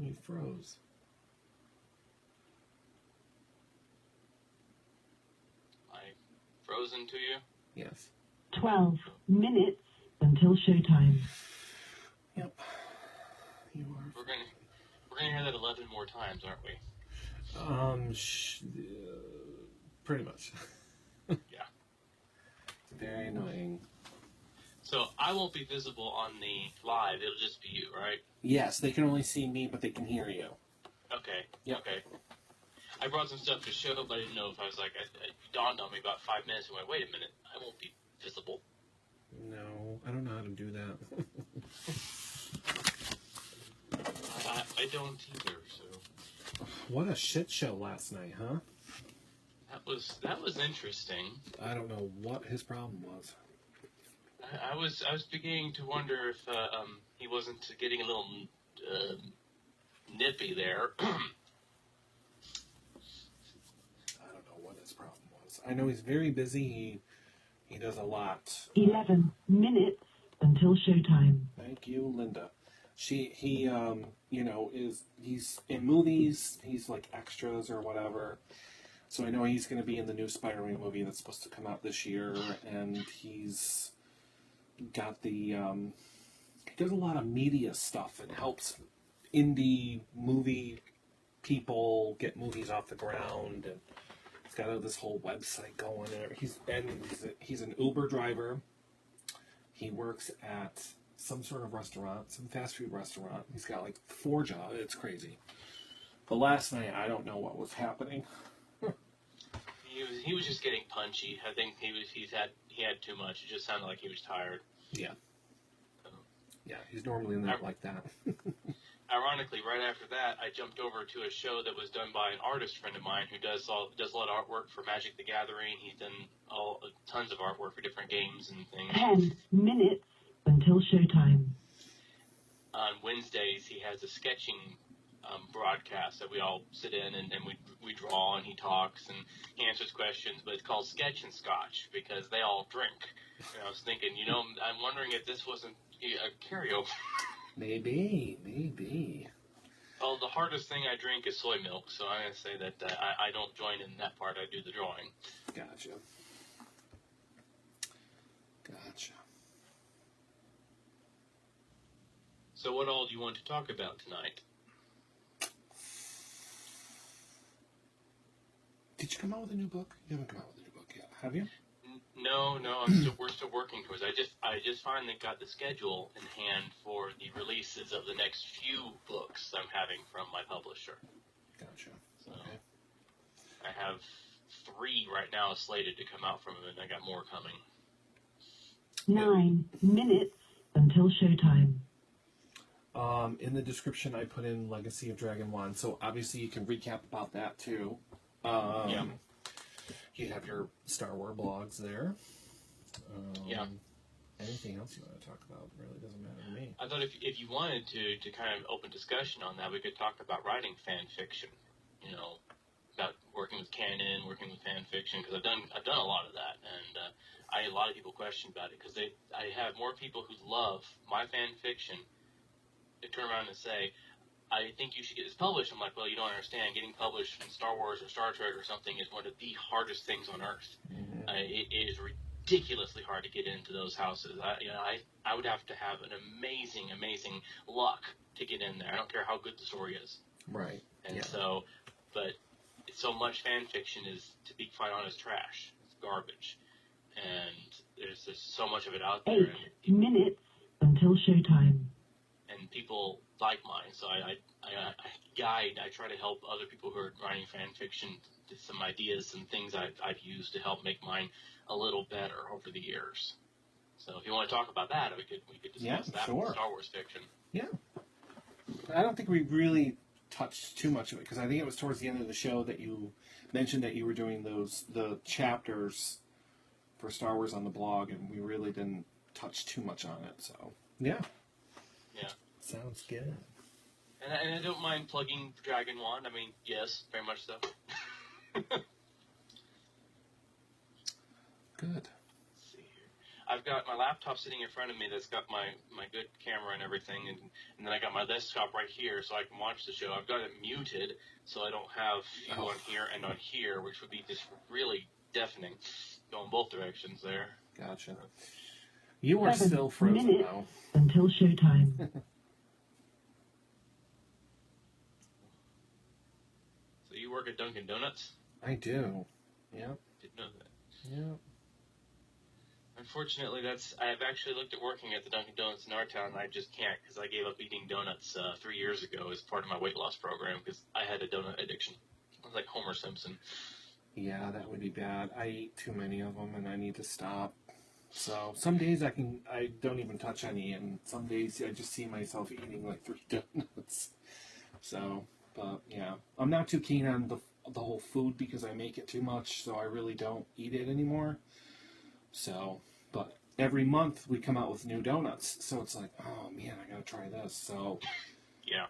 he froze. I frozen to you? Yes. 12 minutes until showtime. Yep. You are. We're gonna hear that 11 more times, aren't we? Pretty much. Yeah. Very annoying. So I won't be visible on the live. It'll just be you, right? Yes, they can only see me, but they can hear you. Okay. Yep. Okay. I brought some stuff to show, but I didn't know if I was like, it dawned on me about 5 minutes and went, wait a minute, I won't be visible. No, I don't know how to do that. I don't either, so. What a shit show last night, huh? That was interesting. I don't know what his problem was. I was beginning to wonder if he wasn't getting a little nippy there. I don't know what his problem was. I know he's very busy. He does a lot. 11 minutes until showtime. Thank you, Linda. He he's in movies. He's like extras or whatever. So I know he's going to be in the new Spider-Man movie that's supposed to come out this year, and he's got the he does a lot of media stuff and helps indie movie people get movies off the ground, and he's got this whole website going. He's an Uber driver. He works at some sort of restaurant, some fast food restaurant. He's got like 4 jobs. It's crazy. But last night, I don't know what was happening. He was just getting punchy. I think he had too much. It just sounded like he was tired. Yeah. Yeah, he's normally not like that. Ironically, right after that, I jumped over to a show that was done by an artist friend of mine who does a lot of artwork for Magic the Gathering. He's done tons of artwork for different games and things. 10 minutes until showtime. On Wednesdays, he has a sketching broadcast that we all sit in and we draw, and he talks and he answers questions, but it's called Sketch and Scotch because they all drink. And I was thinking, I'm wondering if this wasn't a carryover. Maybe. Well, the hardest thing I drink is soy milk, so I'm going to say that I don't join in that part. I do the drawing. Gotcha. So what all do you want to talk about tonight? Did you come out with a new book? You haven't come out with a new book yet, have you? No, we're still working towards it. I just finally got the schedule in hand for the releases of the next few books I'm having from my publisher. Gotcha. So okay. I have 3 right now slated to come out from them, and I got more coming. 9 minutes until showtime. In the description, I put in Legacy of Dragon 1, so obviously you can recap about that too. Yeah. You have your Star Wars blogs there. Yeah. Anything else you want to talk about really doesn't matter to me. I thought if you wanted to kind of open discussion on that, we could talk about writing fan fiction. About working with canon, working with fan fiction, because I've done a lot of that, and a lot of people question about it because I have more people who love my fan fiction. They turn around and say, I think you should get this published. I'm like, well, you don't understand. Getting published in Star Wars or Star Trek or something is one of the hardest things on Earth. Mm-hmm. It is ridiculously hard to get into those houses. I would have to have an amazing luck to get in there. I don't care how good the story is. Right. And but so much fan fiction is, to be quite honest, trash. It's garbage. And there's just so much of it out there. 8 minutes until showtime. And people like mine, so I try to help other people who are writing fan fiction with some ideas and things I've used to help make mine a little better over the years. So if you want to talk about that, we could discuss that with Star Wars fiction. Yeah. I don't think we really touched too much of it, because I think it was towards the end of the show that you mentioned that you were doing the chapters for Star Wars on the blog, and we really didn't touch too much on it. So yeah. Sounds good. And I don't mind plugging Dragon Wand. I mean, yes, very much so. Good. Let's see here. I've got my laptop sitting in front of me that's got my good camera and everything, and then I got my desktop right here so I can watch the show. I've got it muted so I don't have you on here and on here, which would be just really deafening, going both directions there. Gotcha. You are 7 still frozen minutes now. until showtime. So you work at Dunkin' Donuts? I do. Yep. Didn't know that. Yep. Unfortunately, I've actually looked at working at the Dunkin' Donuts in our town, and I just can't because I gave up eating donuts 3 years ago as part of my weight loss program because I had a donut addiction. I was like Homer Simpson. Yeah, that would be bad. I eat too many of them, and I need to stop. So some days I don't even touch any, and some days I just see myself eating like 3 donuts. So, but yeah, I'm not too keen on the whole food because I make it too much, so I really don't eat it anymore. So, but every month we come out with new donuts, so it's like, oh man, I gotta try this. So, Yeah.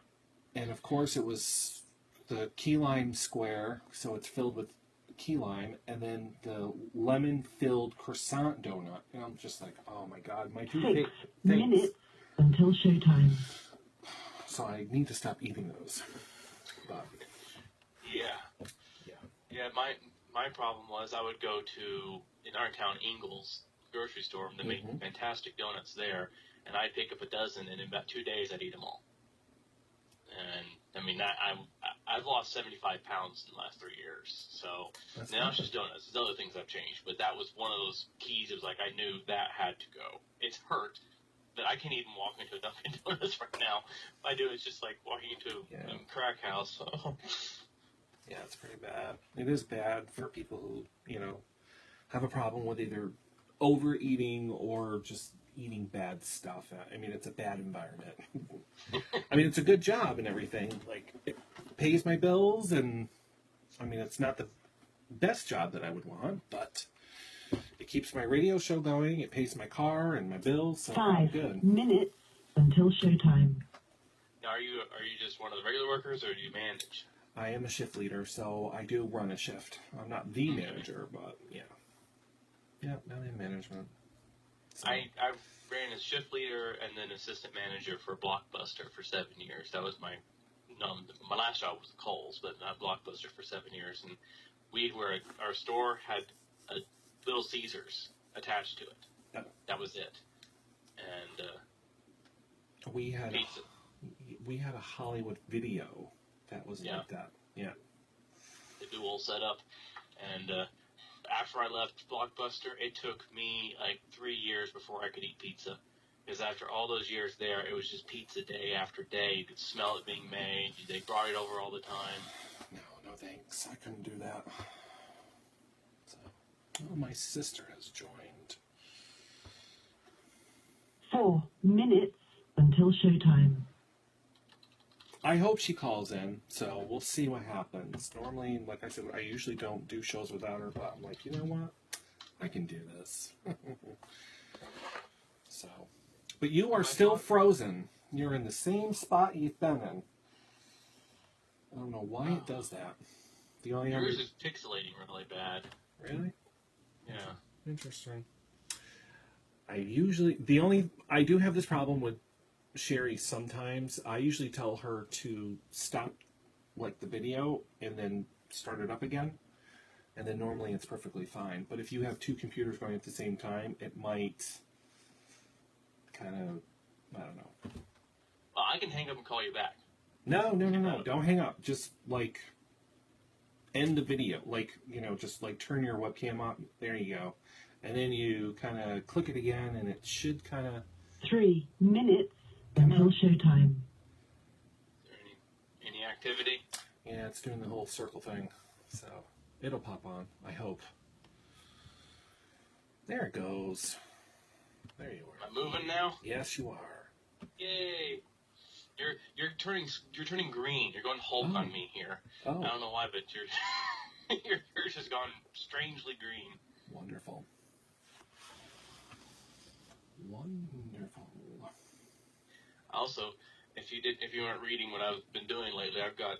and of course it was the key lime square, so it's filled with key lime, and then the lemon-filled croissant donut, and I'm just like, oh my god, my 6 toothpaste. minutes until showtime. So I need to stop eating those. But Yeah. yeah, Yeah, my problem was I would go to, in our town, Ingles grocery store, and they make fantastic donuts there, and I'd pick up a dozen, and in about 2 days I'd eat them all. And I mean, I've lost 75 pounds in the last 3 years. So that's now good. it's just donuts. There's other things I've changed, but that was one of those keys. It was like I knew that had to go. It's hurt that I can't even walk into a Dunkin' Donuts right now. If I do, it's just like walking into a crack house. Yeah, it's pretty bad. It is bad for people who, have a problem with either overeating or just eating bad stuff. I mean, it's a bad environment. I mean, it's a good job and everything. Like, it pays my bills, and I mean, it's not the best job that I would want, but it keeps my radio show going. It pays my car and my bills, so I'm 5 good. minutes until showtime. Now, are you just one of the regular workers, or do you manage? I am a shift leader, so I do run a shift. I'm not the manager, but yeah. Yeah, I'm in management. So. I ran as shift leader and then assistant manager for Blockbuster for 7 years. That was my last job was Kohl's, but not Blockbuster for 7 years. And our store had a Little Caesars attached to it. Oh. That was it. And we had pizza. We had a Hollywood Video that was like that. Yeah. The dual setup. And after I left Blockbuster, it took me like 3 years before I could eat pizza. Because after all those years there, it was just pizza day after day. You could smell it being made. They brought it over all the time. No thanks. I couldn't do that. So, my sister has joined. 4 minutes until showtime. I hope she calls in, so we'll see what happens. Normally, like I said, I usually don't do shows without her, but I'm like, you know what? I can do this. So, but you are still frozen. You're in the same spot you've been in. I don't know why it does that. The only other... Yours is pixelating really bad. Really? Yeah. Interesting. I do have this problem with Sherri sometimes. I usually tell her to stop like the video and then start it up again, and then normally it's perfectly fine. But if you have 2 computers going at the same time, it might kind of, I don't know. Well, I can hang up and call you back. No, don't hang up. Just like end the video, like, just like turn your webcam on. There you go. And then you kind of click it again, and it should kind of... 3 minutes until showtime. Is there any activity? Yeah, it's doing the whole circle thing. So it'll pop on, I hope. There it goes. There you are. Am I moving now? Yes, you are. Yay! You're turning green. You're going Hulk on me here. Oh. I don't know why, but yours has gone strangely green. Wonderful. Wonderful. Also, if you weren't reading what I've been doing lately, I've got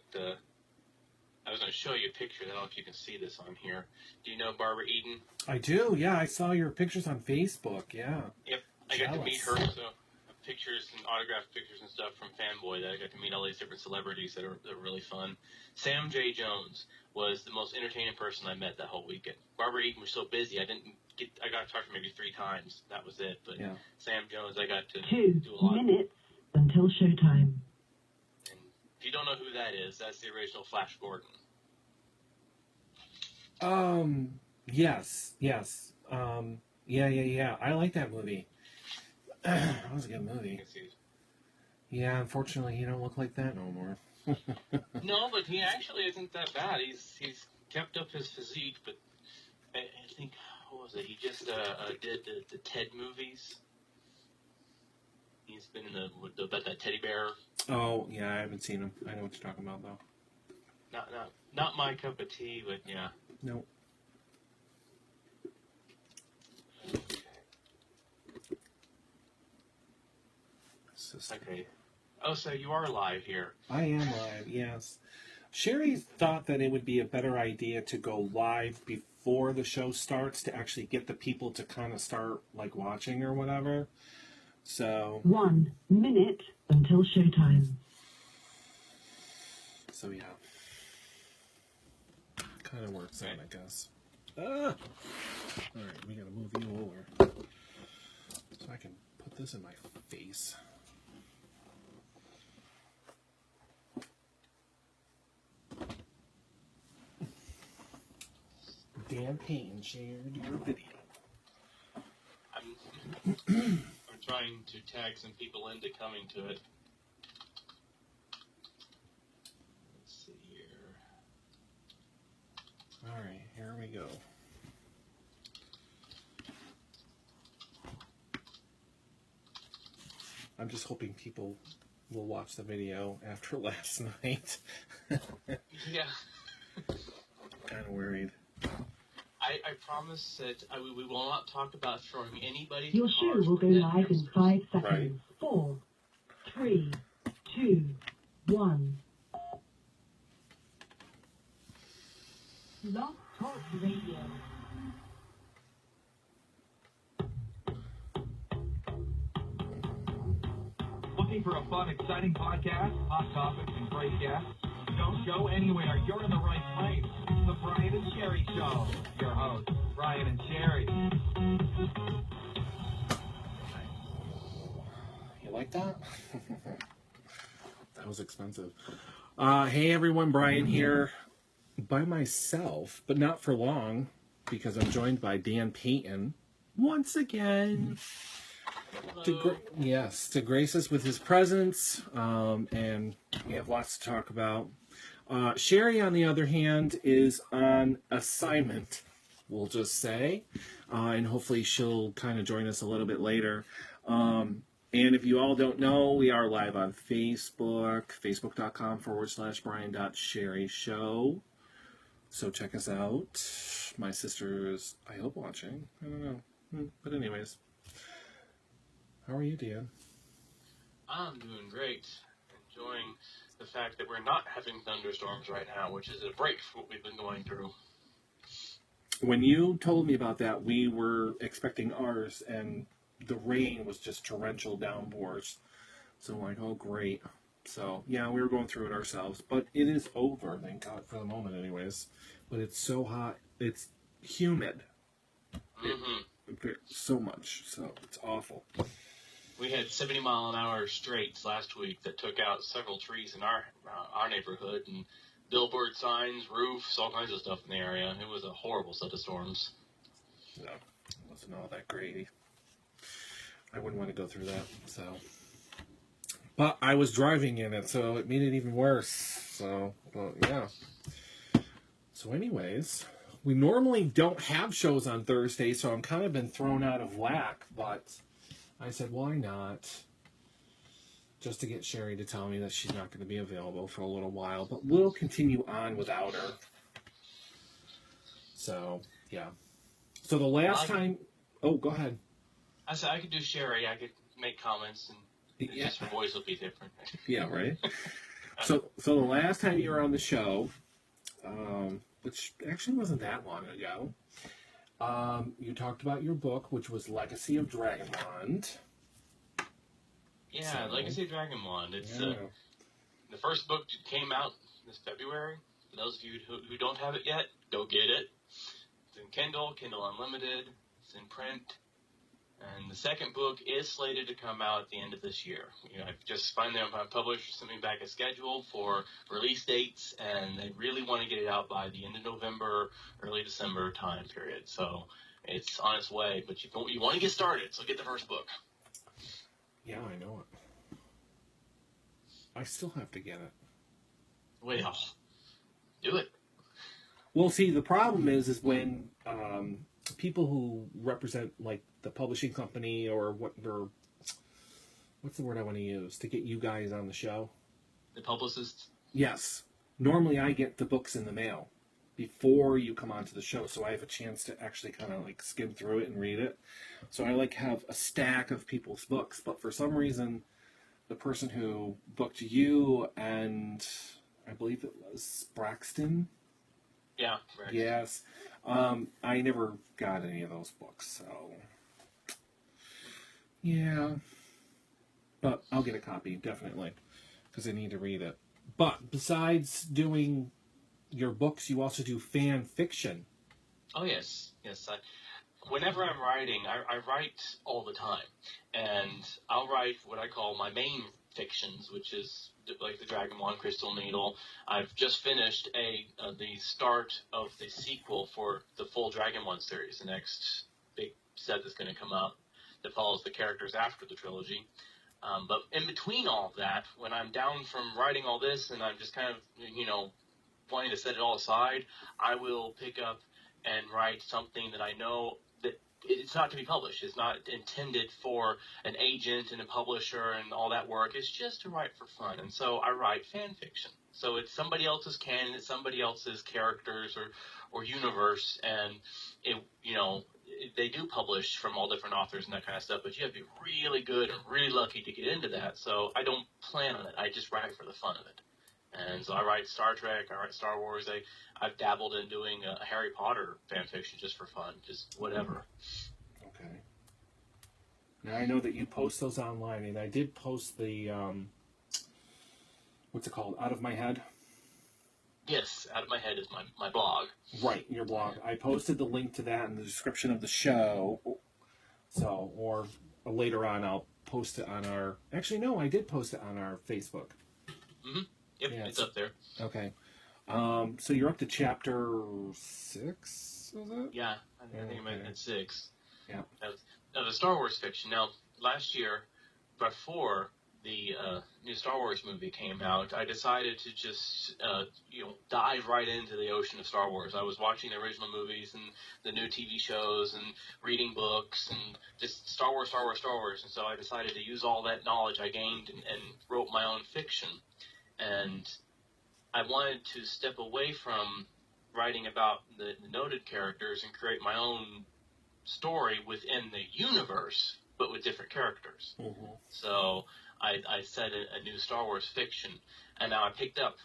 I was going to show you a picture. I don't know if you can see this on here. Do you know Barbara Eden? I do, yeah. I saw your pictures on Facebook, yeah. Yep. I got to meet her, so pictures and autographed pictures and stuff from Fanboy that I got to meet all these different celebrities that are really fun. Sam J. Jones was the most entertaining person I met that whole weekend. Barbara Eden was so busy, I got to talk to her maybe 3 times. That was it. But yeah. Sam Jones, I got to 2 do a lot. 2 minutes until showtime. And if you don't know who that is, that's the original Flash Gordon. Yes. Yeah. I like that movie. That was a good movie. Yeah, unfortunately, he don't look like that no more. No, but he actually isn't that bad. He's kept up his physique, but I think, what was it? He just did the Ted movies. He's been in about that teddy bear. Oh, yeah, I haven't seen him. I know what you're talking about, though. Not my cup of tea, but yeah. Nope. Okay. Oh, so you are live here. I am live, yes. Sherri thought that it would be a better idea to go live before the show starts to actually get the people to kind of start, like, watching or whatever. So... 1 minute until showtime. So, yeah. Kind of works out, I guess. Alright, we gotta move you over. So I can put this in my face. Dan Payne shared your video. I'm trying to tag some people into coming to it. Let's see here. Alright, here we go. I'm just hoping people will watch the video after last night. Yeah. Kind of worried. I promise that we will not talk about throwing anybody. Your show will go live in 5 seconds. Right. 4, 3, 2, 1. Blog Talk Radio. Looking for a fun, exciting podcast, hot topics, and great guests? Don't go anywhere. You're in the right place. The Brian and Sherri Show. Your hosts, Brian and Sherri. You like that? That was expensive. Hey everyone, Brian here. By myself, but not for long, because I'm joined by Dan Payton once again. To grace us with his presence, and we have lots to talk about. Sherri, on the other hand, is on assignment, we'll just say, and hopefully she'll kind of join us a little bit later. And if you all don't know, we are live on Facebook, facebook.com/Brian.SherriShow. So check us out. My sister is, I hope, watching. I don't know. But anyways. How are you, Dan? I'm doing great. Enjoying the fact that we're not having thunderstorms right now, which is a break from what we've been going through. When you told me about that, we were expecting ours, and the rain was just torrential downpours. So I'm like, oh, great. So, yeah, we were going through it ourselves. But it is over, thank God, for the moment anyways. But it's so hot. It's humid. So much. So it's awful. We had 70-mile-an-hour straights last week that took out several trees in our neighborhood, and billboard signs, roofs, all kinds of stuff in the area. It was a horrible set of storms. No, it wasn't all that great. I wouldn't want to go through that. So, but I was driving in it, so it made it even worse. So, well, yeah. So, anyways, we normally don't have shows on Thursday, so I'm kind of been thrown out of whack, but I said, why not? Just to get Sherri to tell me that she's not going to be available for a little while, but we'll continue on without her. So, yeah. So the last time... Oh, go ahead. I said I could do Sherri. I could make comments, and just her voice will be different. Yeah, right? So the last time you were on the show, which actually wasn't that long ago. You talked about your book, which was Legacy of Dragonwand. Yeah, So- Legacy of Dragonwand. It's Yeah. the first book came out this February. For those of you who don't have it yet, go get it. It's in Kindle Unlimited. It's in print. And the second book is slated to come out at the end of this year. I've just finally, my publisher sent me back a schedule for release dates, and they really want to get it out by the end of November, early December time period. So it's on its way, but you want to get started, so get the first book. Yeah, I know it. I still have to get it. Well, do it. Well, see, the problem is when people who represent like the publishing company or what's the word I want to use to get you guys on the show? The publicists. Yes. Normally, I get the books in the mail before you come onto the show, so I have a chance to actually kind of like skim through it and read it. So I like have a stack of people's books, but for some reason, the person who booked you and I believe it was Braxton. Yeah, right. Yes. I never got any of those books, so yeah. But I'll get a copy, definitely, because I need to read it. But besides doing your books, you also do fan fiction. Oh, yes. Yes. Whenever I'm writing, I write all the time. And I'll write what I call my main fictions, which is like the Dragonwand Crystal Needle. I've just finished the start of the sequel for the full Dragonwand series, the next big set that's going to come out that follows the characters after the trilogy. But in between all of that, when I'm down from writing all this and I'm just kind of, wanting to set it all aside, I will pick up and write something that I know that it's not to be published. It's not intended for an agent and a publisher and all that work. It's just to write for fun. And so I write fan fiction. So it's somebody else's canon, it's somebody else's characters or universe, and they do publish from all different authors and that kind of stuff, but you have to be really good and really lucky to get into that. So I don't plan on it. I just write for the fun of it. And so I write Star Trek, I write Star Wars. I've dabbled in doing a Harry Potter fan fiction just for fun, just whatever. Okay. Now I know that you post those online, and I did post the what's it called? Out of My Head. Yes, Out of My Head is my blog. Right, your blog. I posted the link to that in the description of the show. So, or later on, I'll post it on our. Actually, no, I did post it on our Facebook. Mm-hmm. Yep, Yeah, it's up there. Okay. So you're up to chapter 6, was it? Yeah, I think I'm Okay. at 6. Yeah. Now, the Star Wars fiction. Now, last year, before the new Star Wars movie came out, I decided to just, dive right into the ocean of Star Wars. I was watching the original movies and the new TV shows and reading books and just Star Wars. And so I decided to use all that knowledge I gained and wrote my own fiction. And I wanted to step away from writing about the noted characters and create my own story within the universe, but with different characters. Mm-hmm. So I set a new Star Wars fiction, and now I picked up,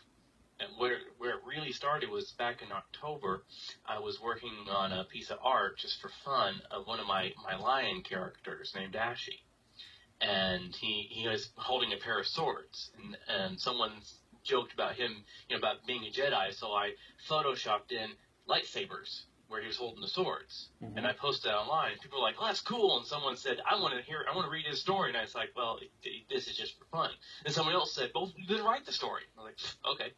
and where it really started was back in October. I was working on a piece of art just for fun of one of my lion characters named Ashy. And he was holding a pair of swords, and someone joked about him, about being a Jedi, so I photoshopped in lightsabers where he was holding the swords, Mm-hmm. and I posted that online. People were like, "Oh, that's cool," and someone said, I want to read his story," and I was like, "Well, this is just for fun." And someone else said, "Well, you didn't write the story." I was like, "Okay."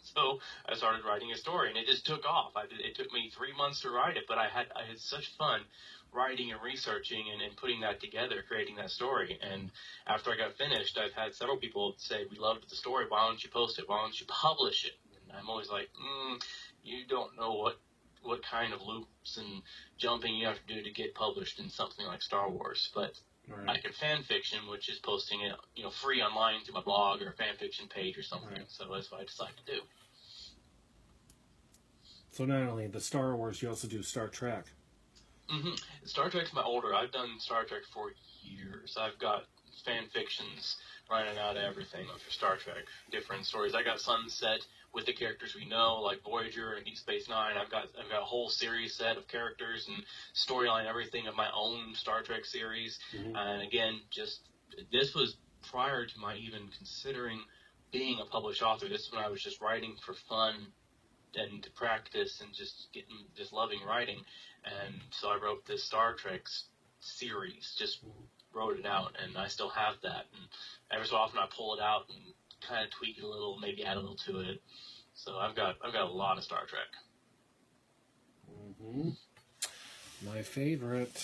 So I started writing a story, and it just took off. It took me 3 months to write it, but I had such fun writing and researching and putting that together, creating that story. And after I got finished, I've had several people say, "We loved the story. Why don't you post it? Why don't you publish it?" And I'm always like, you don't know what kind of loops and jumping you have to do to get published in something like Star Wars. But Right. like a fan fiction, which is posting it, free online to my blog or a fan fiction page or something. Right. So that's what I decided to do. So not only the Star Wars, you also do Star Trek. Mm-hmm. Star Trek's my older. I've done Star Trek for years. I've got fan fictions running out of everything for Star Trek, different stories. I got Sunset, with the characters we know, like Voyager and Deep Space Nine. I've got a whole series set of characters and storyline, everything of my own Star Trek series. Mhm. And again, this was prior to my even considering being a published author. This is when I was just writing for fun and to practice and just loving writing. And so I wrote this Star Trek series, just wrote it out, and I still have that. And every so often I pull it out and kind of tweak it a little, maybe add a little to it. So I've got a lot of Star Trek. Mm-hmm. My favorite.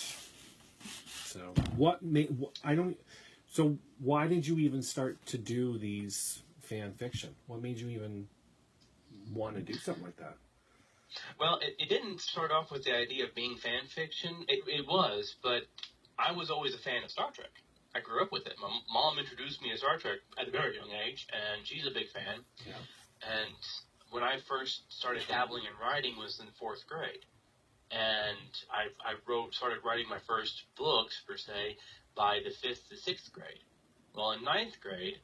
So what made I don't. So why did you even start to do these fan fiction? What made you even want to do something like that? Well, it didn't start off with the idea of being fan fiction. It was, but I was always a fan of Star Trek. I grew up with it. My mom introduced me to Star Trek at a very young age, and she's a big fan. Yeah. And when I first started dabbling in writing was in 4th grade. And I started writing my first books, per se, by the 5th to 6th grade. Well, in 9th grade,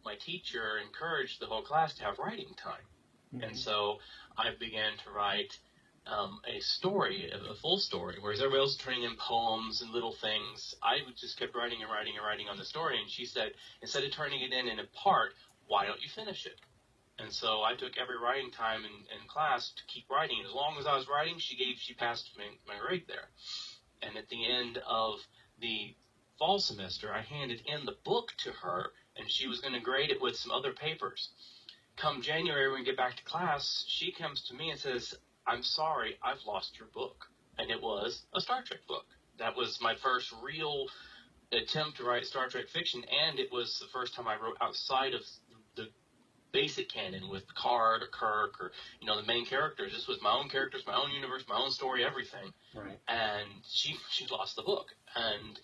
my teacher encouraged the whole class to have writing time. Mm-hmm. And so I began to write a story, a full story, whereas everybody else was turning in poems and little things. I just kept writing and writing and writing on the story, and she said, instead of turning it in a part, why don't you finish it? And so I took every writing time in class to keep writing. And as long as I was writing, she passed my grade there. And at the end of the fall semester, I handed in the book to her, and she was going to grade it with some other papers. Come January, when we get back to class, she comes to me and says, I'm sorry, I've lost your book. And it was a Star Trek book. That was my first real attempt to write Star Trek fiction, and it was the first time I wrote outside of the basic canon with Picard or Kirk or, the main characters. This was my own characters, my own universe, my own story, everything. Right. And she lost the book. And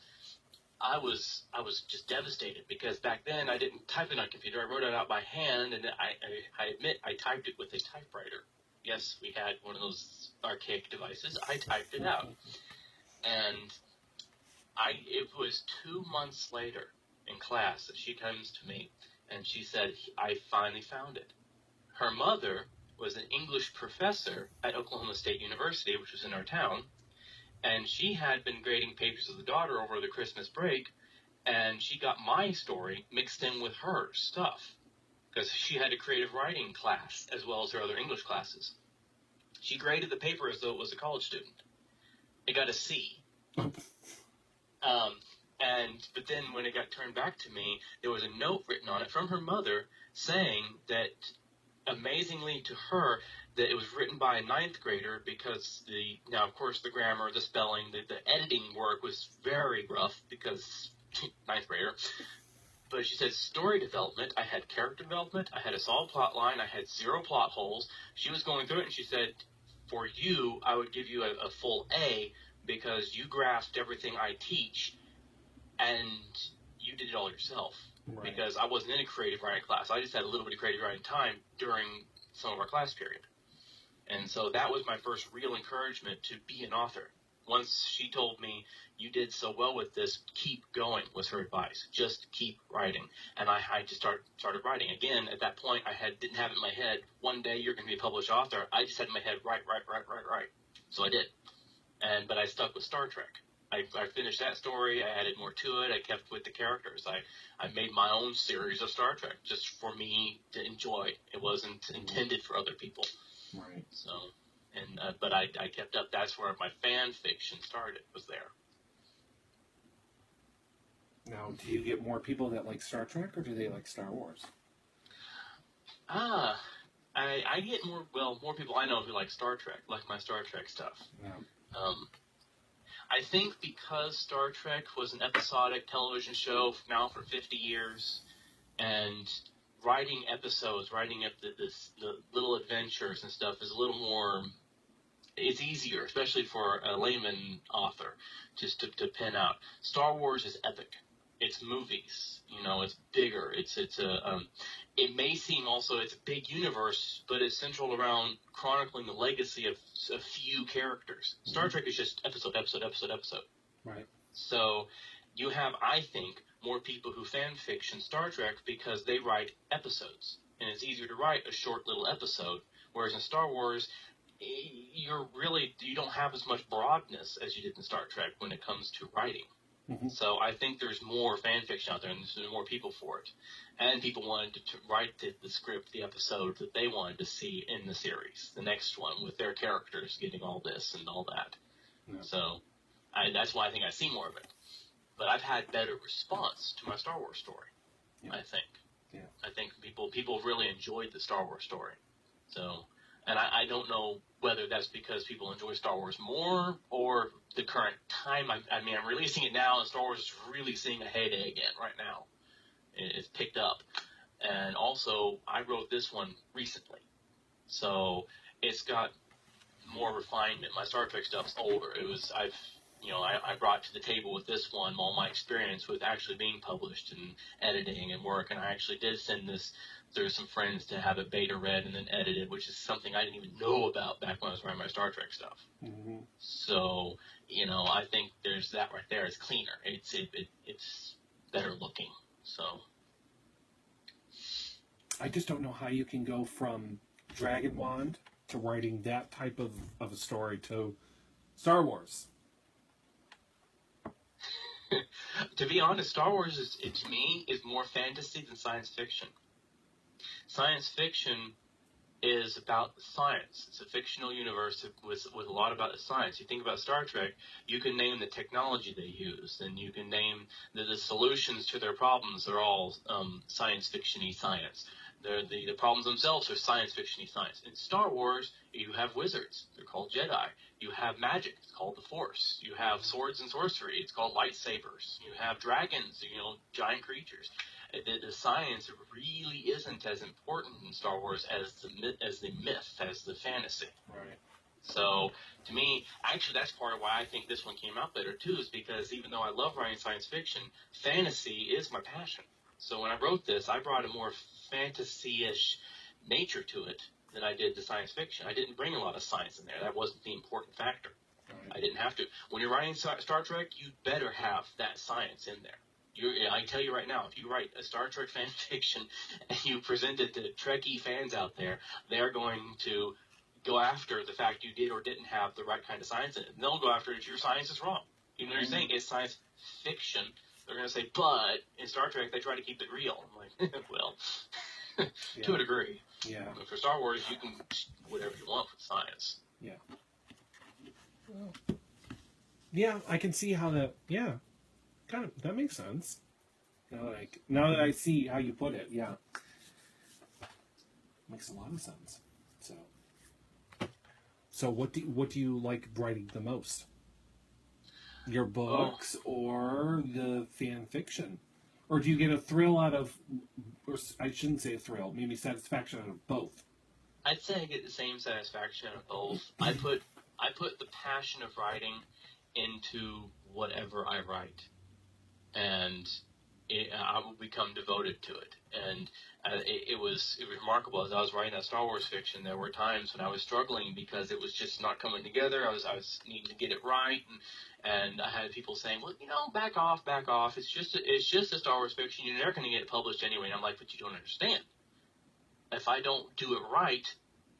I was just devastated, because back then I didn't type it on a computer. I wrote it out by hand, and I admit I typed it with a typewriter. Yes, we had one of those archaic devices. I typed it out. And it was 2 months later in class that she comes to me, and she said, I finally found it. Her mother was an English professor at Oklahoma State University, which was in our town, and she had been grading papers of the daughter over the Christmas break, and she got my story mixed in with her stuff, because she had a creative writing class as well as her other English classes. She graded the paper as though it was a college student. It got a C. But then when it got turned back to me, there was a note written on it from her mother saying that, amazingly to her, that it was written by a 9th grader, because now of course the grammar, the spelling, the editing work was very rough, because 9th grader. But she said story development, I had character development, I had a solid plot line, I had 0 plot holes. She was going through it, and she said, for you, I would give you a full A, because you grasped everything I teach, and you did it all yourself. Right. Because I wasn't in a creative writing class. I just had a little bit of creative writing time during some of our class period. And so that was my first real encouragement to be an author. Once she told me, you did so well with this, keep going, was her advice. Just keep writing. And I just started writing. Again, at that point, didn't have it in my head, one day you're going to be a published author. I just had in my head, write. So I did. But I stuck with Star Trek. I finished that story. I added more to it. I kept with the characters. I made my own series of Star Trek just for me to enjoy. It wasn't intended for other people. Right. So, but I kept up. That's where my fan fiction started, was there. Now, do you get more people that like Star Trek, or do they like Star Wars? I get more people I know who like Star Trek, like my Star Trek stuff. Yeah. I think because Star Trek was an episodic television show now for 50 years, and writing episodes, writing up the little adventures and stuff is a little more, it's easier, especially for a layman author, just to pen out. Star Wars is epic. It's movies, it's bigger. It may seem also it's a big universe, but it's central around chronicling the legacy of a few characters. Star Trek is just episode. Right. So you have, I think, more people who fan fiction Star Trek because they write episodes. and it's easier to write a short little episode. Whereas in Star Wars, you don't have as much broadness as you did in Star Trek when it comes to writing. Mhm. So I think there's more fan fiction out there, and there's more people for it. And people wanted to write the script, the episode that they wanted to see in the series, the next one, with their characters getting all this and all that. Yeah. So that's why I think I see more of it. But I've had better response to my Star Wars story, Yeah. I think. Yeah. I think people really enjoyed the Star Wars story. So, and I don't know whether that's because people enjoy Star Wars more or the current time. I mean, I'm releasing it now, and Star Wars is really seeing a heyday again right now. It's picked up. And also, I wrote this one recently. So, it's got more refinement. My Star Trek stuff's older. I brought to the table with this one all my experience with actually being published and editing and work, and I actually did send this through some friends to have it beta read and then edited, which is something I didn't even know about back when I was writing my Star Trek stuff. Mhm. So, I think there's that right there. It's cleaner. It's better looking. So, I just don't know how you can go from Dragon Wand to writing that type of a story to Star Wars. to be honest, Star Wars to me is more fantasy than science fiction. Science fiction is about science. It's a fictional universe with a lot about the science. You think about Star Trek, you can name the technology they use, and you can name the solutions to their problems are all science fiction-y science. The problems themselves are science fiction-y science. In Star Wars, you have wizards. They're called Jedi. You have magic. It's called the Force. You have swords and sorcery. It's called lightsabers. You have dragons, giant creatures. The science really isn't as important in Star Wars as the myth, as the fantasy. Right. So, to me, actually, that's part of why I think this one came out better, too, is because even though I love writing science fiction, fantasy is my passion. So when I wrote this, I brought a more fantasy-ish nature to it than I did to science fiction. I didn't bring a lot of science in there. That wasn't the important factor. Right. I didn't have to. When you're writing Star Trek, you better have that science in there. I tell you right now, if you write a Star Trek fan fiction and you present it to Trekkie fans out there, they're going to go after the fact you did or didn't have the right kind of science in it. And they'll go after it if your science is wrong. Even though you're saying it's science fiction, they're going to say, but in Star Trek, they try to keep it real. I'm like, well, to a degree. Yeah. But for Star Wars, you can do whatever you want with science. Yeah. Well, yeah, I can see how that. Yeah, kind of that makes sense. Now that I see how you put it, yeah, makes a lot of sense. So what do you like writing the most? Your books or the fan fiction, or do you get a thrill out of? Or I shouldn't say a thrill, maybe satisfaction out of both. I'd say I get the same satisfaction out of both. I put the passion of writing into whatever I write, and I will become devoted to it. And it was remarkable. As I was writing that Star Wars fiction, there were times when I was struggling because it was just not coming together. I was needing to get it right, and I had people saying, "Well, back off. It's just a Star Wars fiction. You're never going to get it published anyway." And I'm like, "But you don't understand. If I don't do it right,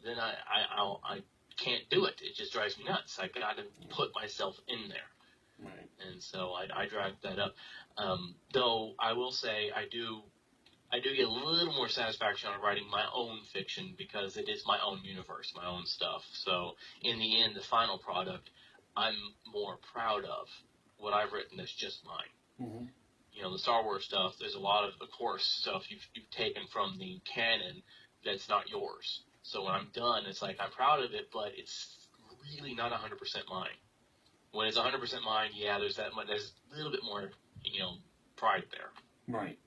then I can't do it. It just drives me nuts. I got to put myself in there." Right. And so I dragged that up. Though I will say I do get a little more satisfaction on writing my own fiction because it is my own universe, my own stuff. So in the end, the final product, I'm more proud of what I've written that's just mine. Mm-hmm. The Star Wars stuff, there's a lot of course, stuff you've taken from the canon that's not yours. So when I'm done, it's like I'm proud of it, but it's really not 100% mine. When it's 100% mine, yeah, there's a little bit more, pride there. Right.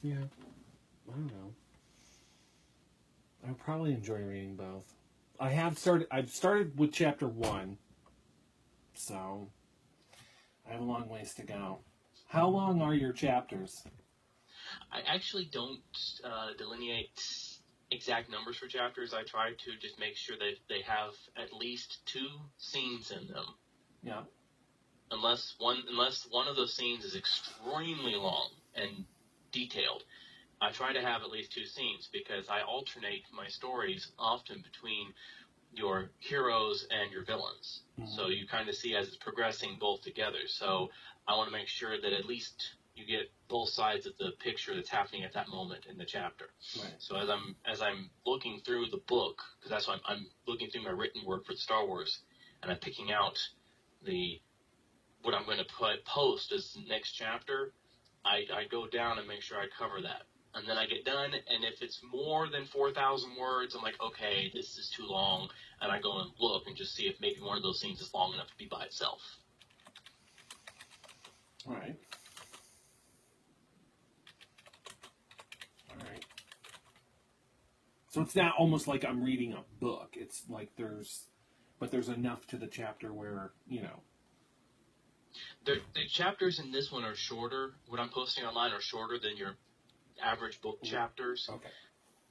Yeah. I don't know. I would probably enjoy reading both. I've started with chapter 1, so I have a long ways to go. How long are your chapters? I actually don't delineate exact numbers for chapters. I try to just make sure that they have at least 2 scenes in them. Yeah. Unless one of those scenes is extremely long and detailed. I try to have at least 2 scenes because I alternate my stories often between your heroes and your villains. So you kind of see as it's progressing both together. So I want to make sure that at least you get both sides of the picture that's happening at that moment in the chapter. Right. So as I'm looking through the book, because that's why I'm looking through my written work for Star Wars, and I'm picking out what I'm going to post as the next chapter, I go down and make sure I cover that. And then I get done, and if it's more than 4,000 words, I'm like, okay, this is too long, and I go and look and just see if maybe one of those scenes is long enough to be by itself. All right. All right. So it's not almost like I'm reading a book. It's like there's enough to the chapter where, you know. The chapters in this one are shorter. What I'm posting online are shorter than your average book chapters. Okay.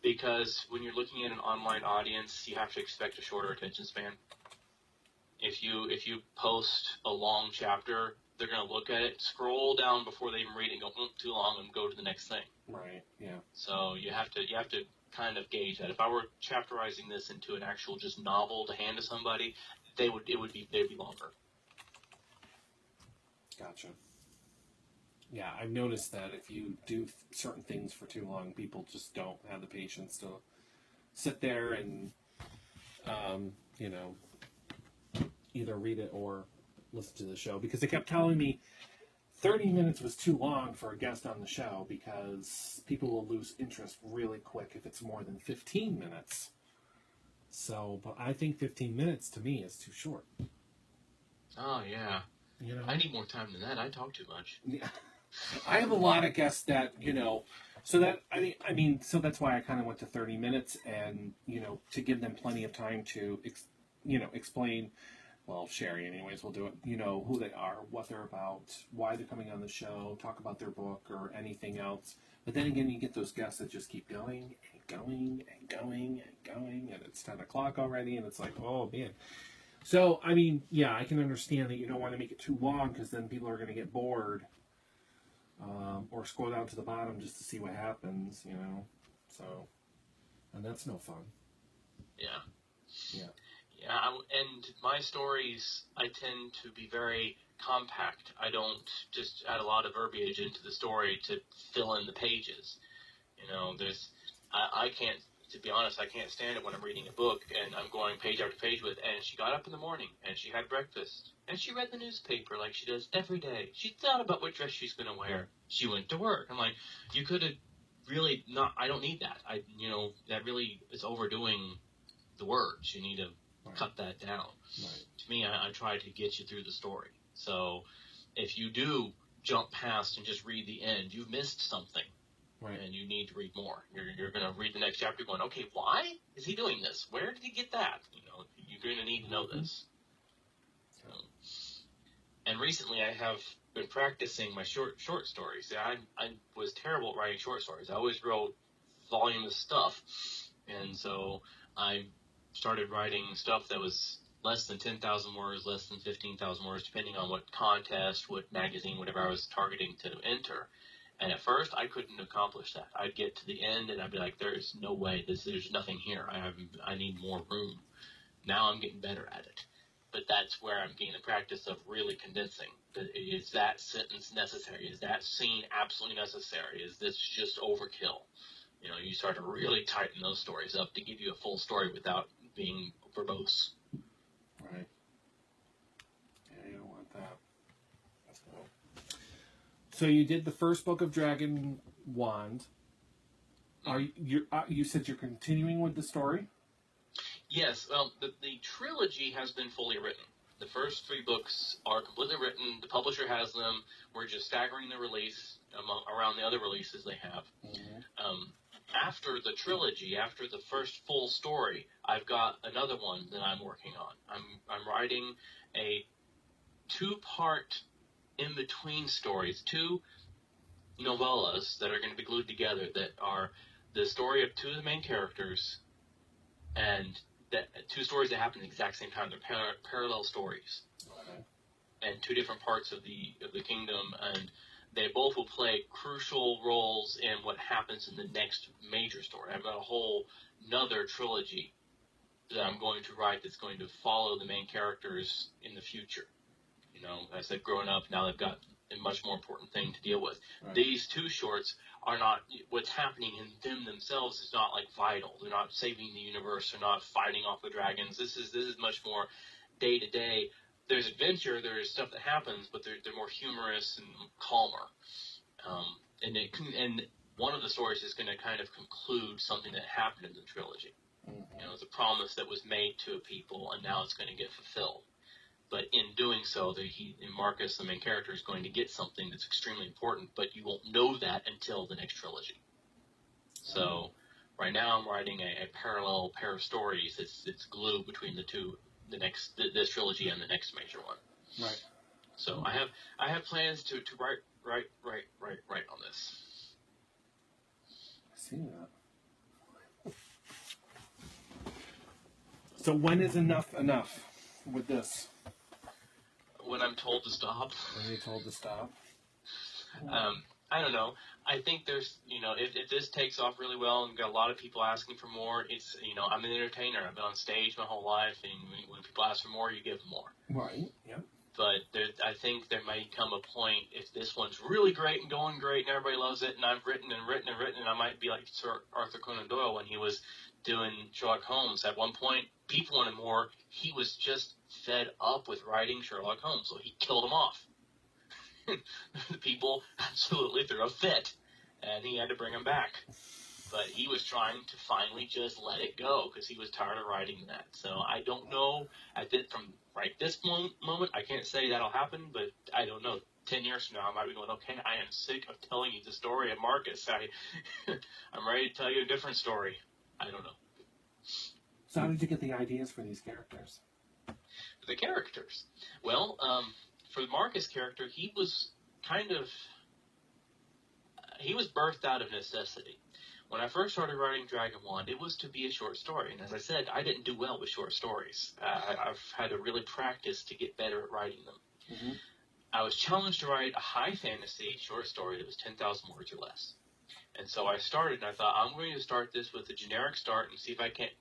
Because when you're looking at an online audience, you have to expect a shorter attention span. If you post a long chapter, they're going to look at it, scroll down before they even read it, and go, too long, and go to the next thing. Right. Yeah. So you have to kind of gauge that. If I were chapterizing this into an actual just novel to hand to somebody, they'd be longer. Gotcha. Yeah, I've noticed that if you do certain things for too long, people just don't have the patience to sit there and, you know, either read it or listen to the show. Because they kept telling me 30 minutes was too long for a guest on the show because people will lose interest really quick if it's more than 15 minutes. So, but I think 15 minutes to me is too short. Oh, yeah. You know? I need more time than that. I talk too much. Yeah. I have a lot of guests that, you know, so that, I mean, so that's why I kind of went to 30 minutes and, you know, to give them plenty of time to, explain, well, Sherri anyways will do it, you know, who they are, what they're about, why they're coming on the show, talk about their book or anything else. But then again, you get those guests that just keep going and going and going and going, and it's 10 o'clock already, and it's like, oh, man. So, I mean, yeah, I can understand that you don't want to make it too long because then people are going to get bored. Or scroll down to the bottom just to see what happens, you know. So, and that's no fun. Yeah. Yeah. Yeah, and my stories, I tend to be very compact. I don't just add a lot of verbiage into the story to fill in the pages. You know, I can't, to be honest, I can't stand it when I'm reading a book and I'm going page after page with, and she got up in the morning and she had breakfast and she read the newspaper like she does every day. She thought about what dress she's going to wear. She went to work. I'm like, you could have really not, I don't need that. That really is overdoing the words. You need to cut that down. Right. To me, I try to get you through the story. So if you do jump past and just read the end, you've missed something. Right. And you need to read more. You're going to read the next chapter going, okay, why is he doing this? Where did he get that? You know, you're going to need to know this. So, and recently I have been practicing my short stories. I was terrible at writing short stories. I always wrote voluminous stuff. And so I started writing stuff that was less than 10,000 words, less than 15,000 words, depending on what contest, what magazine, whatever I was targeting to enter. And at first, I couldn't accomplish that. I'd get to the end, and I'd be like, "There's no way. There's nothing here. I need more room." Now I'm getting better at it, but that's where I'm getting the practice of really condensing. Is that sentence necessary? Is that scene absolutely necessary? Is this just overkill? You know, you start to really tighten those stories up to give you a full story without being verbose. Right. Yeah, you don't want that. So you did the first book of Dragon Wand. You said you're continuing with the story? Yes. Well, the trilogy has been fully written. The first 3 books are completely written. The publisher has them. We're just staggering the release around the other releases they have. Mm-hmm. After the trilogy, after the first full story, I've got another one that I'm working on. I'm writing a 2-part in-between stories, 2 novellas that are going to be glued together that are the story of 2 of the main characters and 2 stories that happen at the exact same time. They're parallel stories. Okay. And 2 different parts of the kingdom, and they both will play crucial roles in what happens in the next major story. I've got a whole another trilogy that I'm going to write that's going to follow the main characters in the future. You know, as they've grown up, now they've got a much more important thing to deal with. Right. These two shorts are not, what's happening in them themselves is not like vital. They're not saving the universe. They're not fighting off the dragons. This is much more day to day. There's adventure, there's stuff that happens, but they're more humorous and calmer. And one of the stories is going to kind of conclude something that happened in the trilogy. Mm-hmm. You know, it's a promise that was made to people, and now it's going to get fulfilled. But in doing so, Marcus, the main character, is going to get something that's extremely important, but you won't know that until the next trilogy. So right now I'm writing a parallel pair of stories. It's glue between the two, this trilogy and the next major one. Right. So I have plans to write on this. I see that. So when is enough with this? When I'm told to stop. When you're told to stop? I don't know. I think there's, you know, if this takes off really well and got a lot of people asking for more, it's, you know, I'm an entertainer. I've been on stage my whole life, and when people ask for more, you give them more. Right, yeah. But I think there might come a point, if this one's really great and going great and everybody loves it, and I've written, and I might be like Sir Arthur Conan Doyle when he was doing Sherlock Holmes. At one point, people wanted more. He was just fed up with writing Sherlock Holmes, so he killed him off. The people absolutely threw a fit, and he had to bring him back. But he was trying to finally just let it go because he was tired of writing that. So I don't know. From this moment, I can't say that'll happen, but I don't know. 10 years from now, I might be going, okay, I am sick of telling you the story of Marcus. I'm ready to tell you a different story. I don't know. So how did you get the ideas for these characters? The characters. Well, for the Marcus character, he was birthed out of necessity. When I first started writing Dragon Wand, it was to be a short story. And as I said, I didn't do well with short stories. I've had to really practice to get better at writing them. Mm-hmm. I was challenged to write a high fantasy short story that was 10,000 words or less. And so I started, and I thought, I'm going to start this with a generic start and see if I can't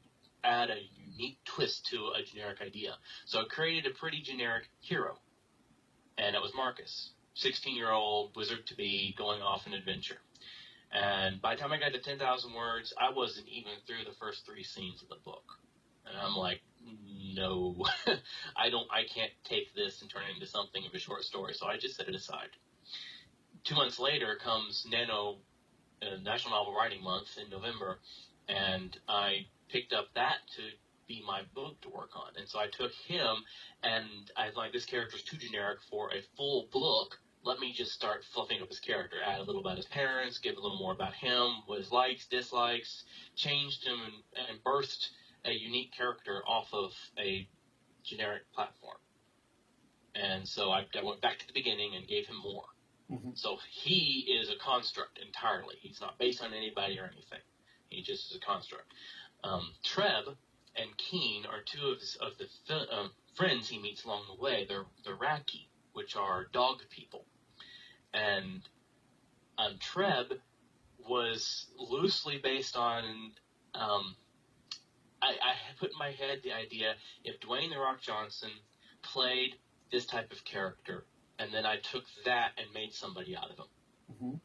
add a unique twist to a generic idea. So I created a pretty generic hero. And it was Marcus, 16-year-old wizard-to-be going off an adventure. And by the time I got to 10,000 words, I wasn't even through the first 3 scenes of the book. And I'm like, no, I can't take this and turn it into something of a short story. So I just set it aside. 2 months later comes National Novel Writing Month in November, and I picked up that to be my book to work on. And so I took him, and I was like, this character's too generic for a full book. Let me just start fluffing up his character, add a little about his parents, give a little more about him, what his likes, dislikes, changed him, and birthed a unique character off of a generic platform. And so I went back to the beginning and gave him more. Mm-hmm. So he is a construct entirely. He's not based on anybody or anything. He just is a construct. Treb and Keen are two of the friends he meets along the way. They're Raki, which are dog people. And Treb was loosely based on, I put in my head the idea, if Dwayne "The Rock" Johnson played this type of character, and then I took that and made somebody out of him. Mm-hmm.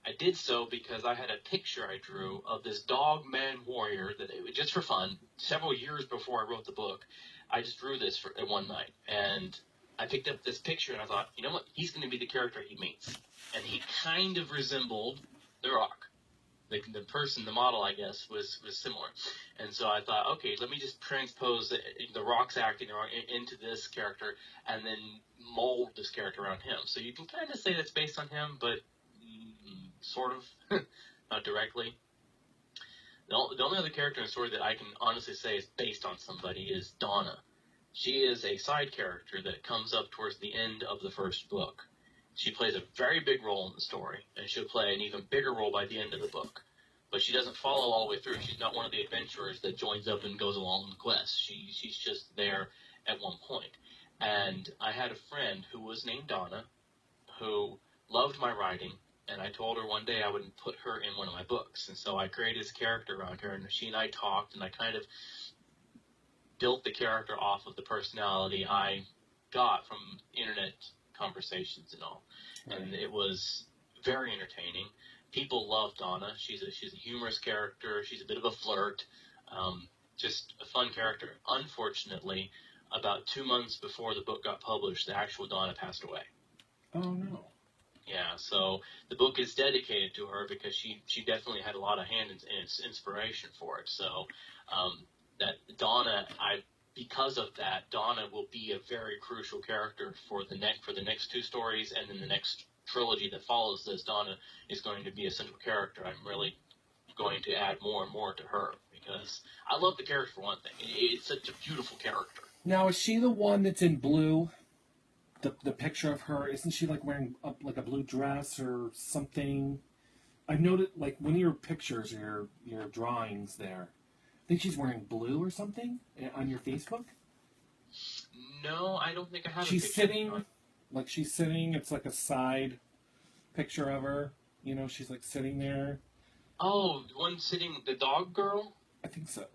I did so because I had a picture I drew of this dog man warrior that just for fun, several years before I wrote the book. I just drew this at one night, and I picked up this picture and I thought, you know what, he's going to be the character he meets. And he kind of resembled The Rock. The person, the model, I guess, was similar. And so I thought, okay, let me just transpose the Rock's acting into this character and then mold this character around him. So you can kind of say that's based on him, but sort of, not directly. The only other character in the story that I can honestly say is based on somebody is Donna. She is a side character that comes up towards the end of the first book. She plays a very big role in the story, and she'll play an even bigger role by the end of the book. But she doesn't follow all the way through. She's not one of the adventurers that joins up and goes along on the quest. She's just there at one point. And I had a friend who was named Donna, who loved my writing, and I told her one day I would put her in one of my books. And so I created this character around her, and she and I talked, and I kind of built the character off of the personality I got from internet conversations and all. Right. And it was very entertaining. People love Donna. She's a humorous character. She's a bit of a flirt. Just a fun character. Unfortunately, about 2 months before the book got published, the actual Donna passed away. Oh no. Yeah, so the book is dedicated to her because she definitely had a lot of hand in its inspiration for it. So that Donna, because of that, Donna will be a very crucial character for the next 2 stories, and then the next trilogy that follows this. Donna is going to be a central character. I'm really going to add more and more to her because I love the character for one thing. It's such a beautiful character. Now, is she the one that's in blue? The picture of her, isn't she like wearing like a blue dress or something? I've noted like one of your pictures or your drawings there. I think she's wearing blue or something on your Facebook. No, I don't think I have. She's a picture sitting, like she's sitting. It's like a side picture of her. You know, she's like sitting there. Oh, the one sitting, the dog girl. I think so.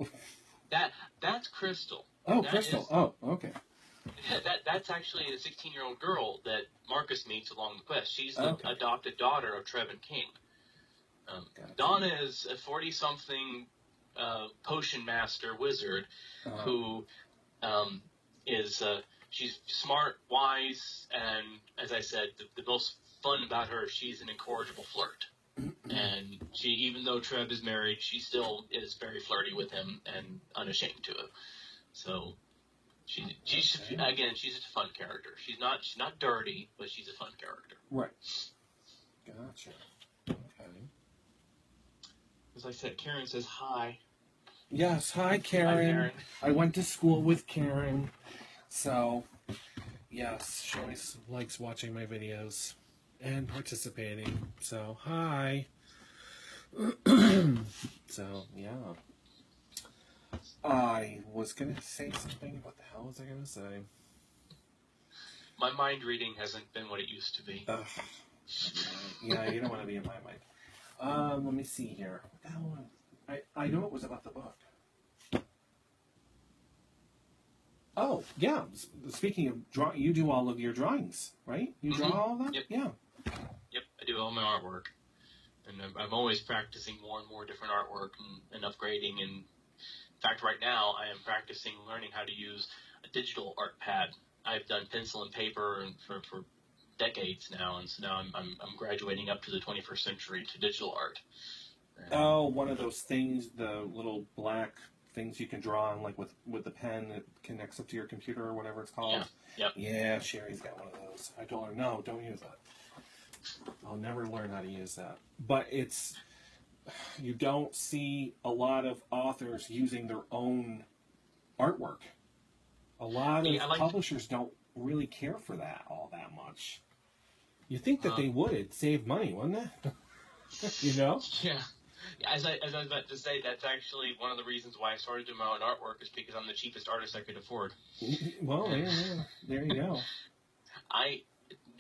That's Crystal. Oh, That Crystal. is- Oh, okay. That's actually a 16-year-old girl that Marcus meets along the quest. She's the Okay. adopted daughter of Trevin King. Gotcha. Donna is a 40-something potion master wizard Uh-huh. who is she's smart, wise, and as I said, the most fun about her, she's an incorrigible flirt. And she, even though Trev is married, she still is very flirty with him and unashamed to him. So she's Okay. again, she's a fun character. She's not dirty, but she's a fun character. Right. Gotcha. Okay. As I said, Karen says hi. Yes. Hi, Karen. Hi, Karen. I went to school with Karen, so yes, she always likes watching my videos and participating. So hi. So yeah. I was gonna say something. What the hell was I gonna say? My mind reading hasn't been what it used to be. Ugh. Yeah, you don't want to be in my mind. Let me see here. What the hell? I know it was about the book. Oh, yeah. Speaking of draw, you do all of your drawings, right? You draw Mhm. all of that? Yep. Yeah. Yep, I do all my artwork. And I'm always practicing more and more different artwork and upgrading. And in fact, right now, I am practicing learning how to use a digital art pad. I've done pencil and paper and for decades now, and so now I'm graduating up to the 21st century to digital art. And, Oh, one of those things, the little black things you can draw on, like with the pen that connects up to your computer or whatever it's called. Yeah. Yep. Yeah, Sherry's got one of those. I told her, no, don't use that. I'll never learn how to use that. But you don't see a lot of authors using their own artwork. A lot of Yeah, I like- publishers don't really care for that all that much. You think that they would save money, wouldn't it? You know? Yeah. As I was about to say, that's actually one of the reasons why I started doing my own artwork is because I'm the cheapest artist I could afford. Well, there you go.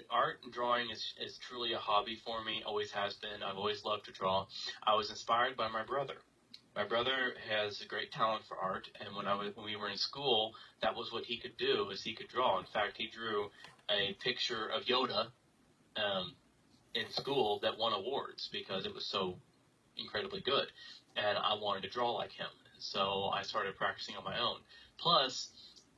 Art and drawing is truly a hobby for me, always has been. I've always loved to draw. I was inspired by my brother. My brother has a great talent for art, and when we were in school, that was what he could do, is he could draw. In fact, he drew a picture of Yoda in school that won awards because it was so incredibly good, and I wanted to draw like him. So I started practicing on my own. Plus,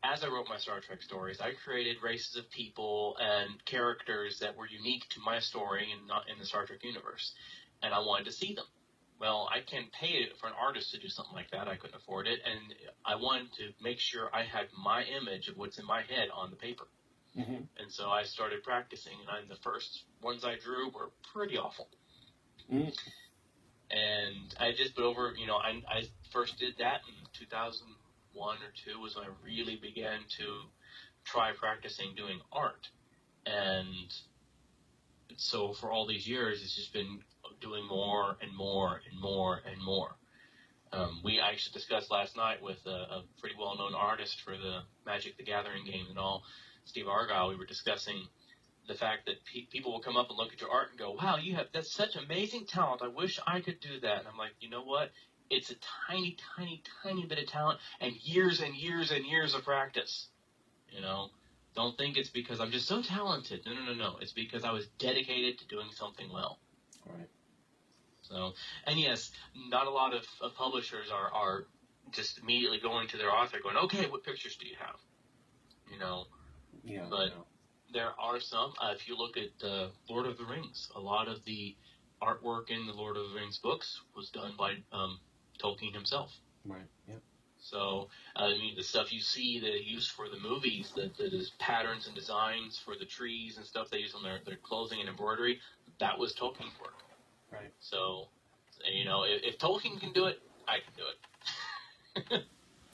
as I wrote my Star Trek stories, I created races of people and characters that were unique to my story and not in the Star Trek universe, and I wanted to see them. Well, I can't pay for an artist to do something like that. I couldn't afford it, and I wanted to make sure I had my image of what's in my head on the paper. Mm-hmm. And so I started practicing, and the first ones I drew were pretty awful. Mm. And I just, but over, I first did that in 2001 or 2 was when I really began to try practicing doing art. And so for all these years, it's just been doing more and more and more and more. We actually discussed last night with a pretty well-known artist for the Magic the Gathering game and all, Steve Argyle. We were discussing the fact that people will come up and look at your art and go, wow, that's such amazing talent. I wish I could do that. And I'm like, you know what? It's a tiny, tiny, tiny bit of talent and years and years and years of practice. You know, don't think it's because I'm just so talented. No. It's because I was dedicated to doing something well. Right. So, and yes, not a lot of publishers are just immediately going to their author going, okay, what pictures do you have? You know, Yeah. but No. there are some. If you look at Lord of the Rings, a lot of the artwork in the Lord of the Rings books was done by Tolkien himself. Right. Yeah. So, I mean, the stuff you see that they use for the movies, that is patterns and designs for the trees and stuff they use on their clothing and embroidery, that was Tolkien's work. Right. So, you know, if Tolkien can do it, I can do it.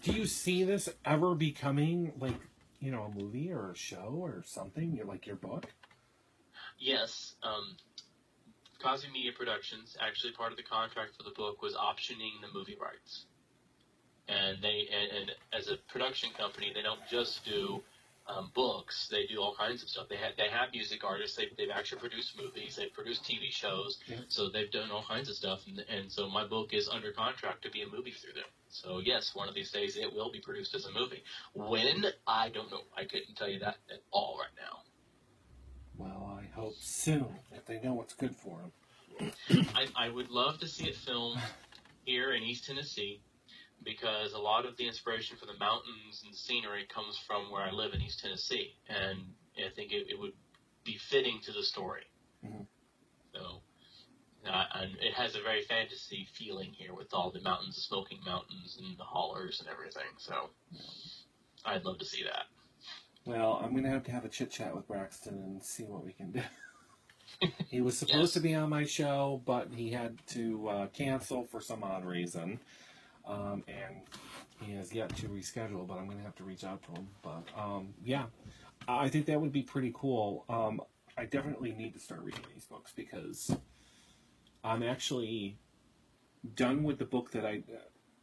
Do you see this ever becoming like, you know, a movie or a show or something, like your book? Yes. Cosby Media Productions, actually part of the contract for the book was optioning the movie rights. And and as a production company, they don't just do books; they do all kinds of stuff. They have music artists. They've actually produced movies. They've produced TV shows. Yeah. So they've done all kinds of stuff. And so my book is under contract to be a movie through them. So yes, one of these days it will be produced as a movie. When, I don't know. I couldn't tell you that at all right now. Well, I hope soon, if they know what's good for them. I would love to see it filmed here in East Tennessee, because a lot of the inspiration for the mountains and the scenery comes from where I live in East Tennessee, and I think it would be fitting to the story. Mm-hmm. So, and it has a very fantasy feeling here with all the mountains, the smoking mountains, and the hollers and everything. So, I'd love to see that. Well, I'm going to have a chit-chat with Braxton and see what we can do. He was supposed to be on my show, but he had to cancel for some odd reason. And he has yet to reschedule, but I'm going to have to reach out to him. But, yeah, I think that would be pretty cool. I definitely need to start reading these books because I'm actually done with the book that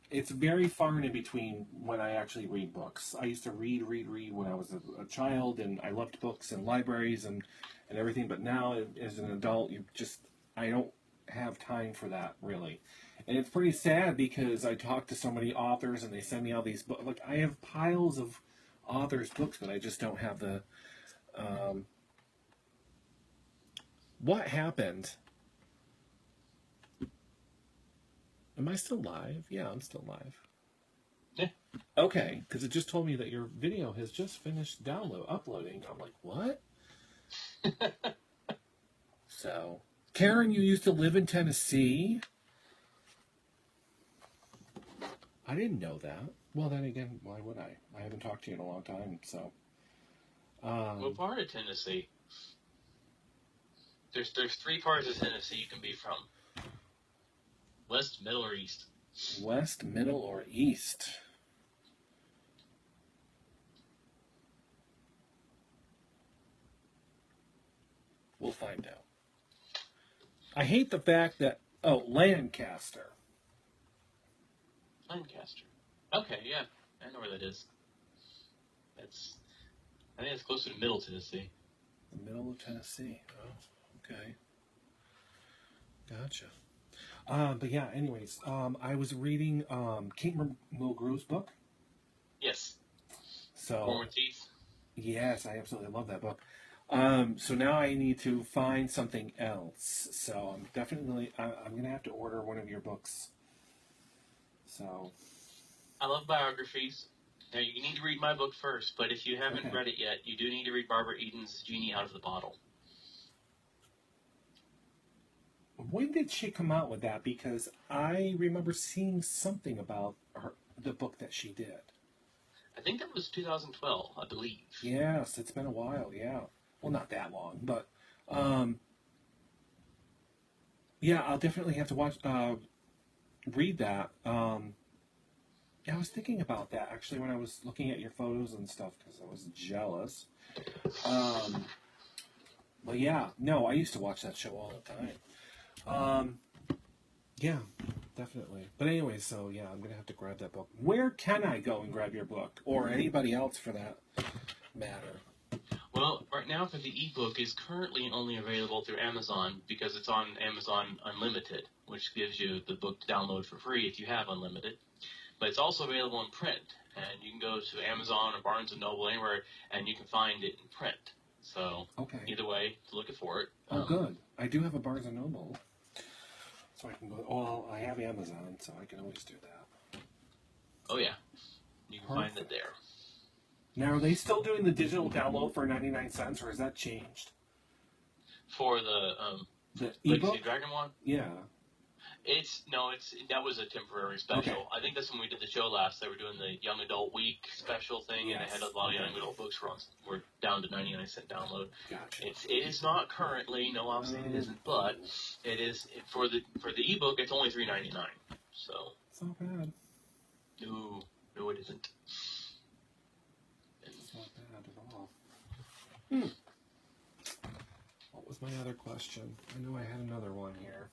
it's very far and in between when I actually read books. I used to read when I was a child, and I loved books and libraries and everything, but now as an adult, I don't have time for that, really. And it's pretty sad because I talk to so many authors and they send me all these books. Like, I have piles of authors' books, but I just don't have the... What happened? Am I still live? Yeah, I'm still live. Yeah. Okay, because it just told me that your video has just finished uploading. I'm like, what? So, Karen, you used to live in Tennessee? I didn't know that. Well, then again, why would I? I haven't talked to you in a long time, so. What part of Tennessee? There's 3 parts of Tennessee you can be from. West, middle, or east? West, middle, or east? We'll find out. I hate the fact that... Oh, Lancaster. Lancaster. Okay, yeah. I know where that is. I think it's closer to middle Tennessee. The middle of Tennessee. Oh, okay. Gotcha. But yeah, anyways, I was reading Kate Mulgrew's book. Yes. So, Former Teeth. Yes, I absolutely love that book. So now I need to find something else. So I'm going to have to order one of your books. So. I love biographies. Now, you need to read my book first, but if you haven't read it yet, you do need to read Barbara Eden's Genie Out of the Bottle. When did she come out with that? Because I remember seeing something about the book that she did. I think that was 2012, I believe. Yes, it's been a while, yeah. Well, not that long, but yeah, I'll definitely have to read that. Yeah, I was thinking about that actually when I was looking at your photos and stuff because I was jealous. But yeah, no, I used to watch that show all the time. Yeah, definitely. But anyway, so yeah, I'm gonna have to grab that book. Where can I go and grab your book, or anybody else for that matter? Well, right now for the ebook is currently only available through Amazon because it's on Amazon Unlimited, which gives you the book to download for free if you have Unlimited. But it's also available in print, and you can go to Amazon or Barnes & Noble, anywhere, and you can find it in print. So Okay. either way, looking for it. Oh, good. I do have a Barnes & Noble. So I can go, well, I have Amazon, so I can always do that. Oh, yeah. You can find it there. Now, are they still doing the digital download for 99 cents, or has that changed? For the ebook? Legacy Dragon one? Yeah. That was a temporary special. Okay. I think that's when we did the show last. They were doing the Young Adult Week special thing, and they had a lot of young adult books were down to 99-cent download. Gotcha. It is not currently. No, obviously it isn't, but it is for the ebook. It's only $3.99. So It's not bad. No, it isn't. It's not bad at all. What was my other question? I know I had another one here.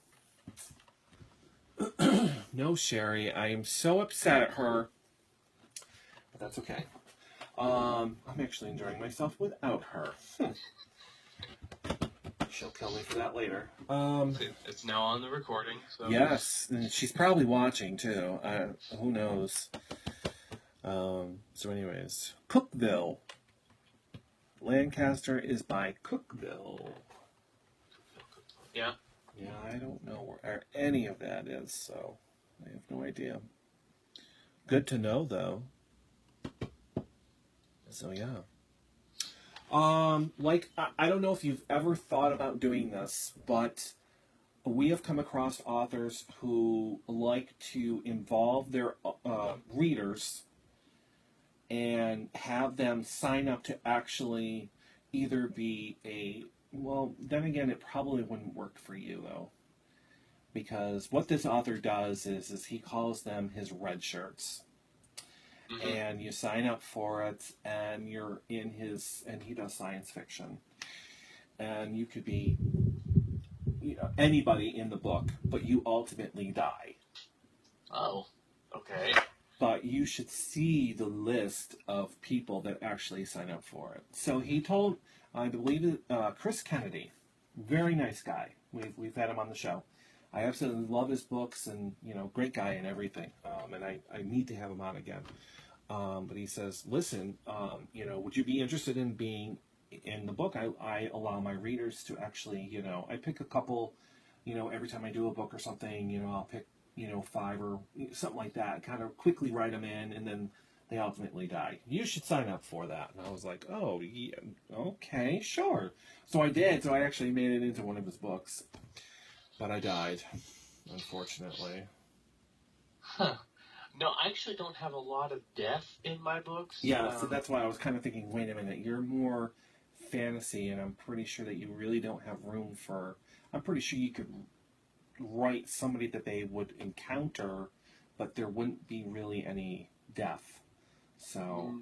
No, Sherri, I am so upset at her. But that's okay. I'm actually enjoying myself without her. She'll kill me for that later. It's now on the recording. So. Yes, and she's probably watching too. Who knows? So anyways, Cookville. Lancaster is by Cookville. Yeah. Yeah, I don't know where any of that is, so I have no idea. Good to know, though. So yeah. I don't know if you've ever thought about doing this, but we have come across authors who like to involve their readers and have them sign up to actually either be well, then again, it probably wouldn't work for you, though. Because what this author does is he calls them his red shirts. Mm-hmm. And you sign up for it, and you're in his, and he does science fiction. And you could be anybody in the book, but you ultimately die. Oh, okay. But you should see the list of people that actually sign up for it. So he told, I believe, Chris Kennedy, very nice guy. We've had him on the show. I absolutely love his books, and great guy and everything. And I need to have him on again. But he says, listen, would you be interested in being in the book? I allow my readers to actually, I pick a couple, every time I do a book or something, I'll pick 5 or something like that, kind of quickly write them in, and then they ultimately die. You should sign up for that. And I was like, oh, yeah, okay, sure. So I did. So I actually made it into one of his books. But I died, unfortunately. Huh. No, I actually don't have a lot of death in my books. Yeah, so that's why I was kind of thinking, wait a minute, you're more fantasy, and I'm pretty sure that you really don't have room for... I'm pretty sure you could write somebody that they would encounter, but there wouldn't be really any death. So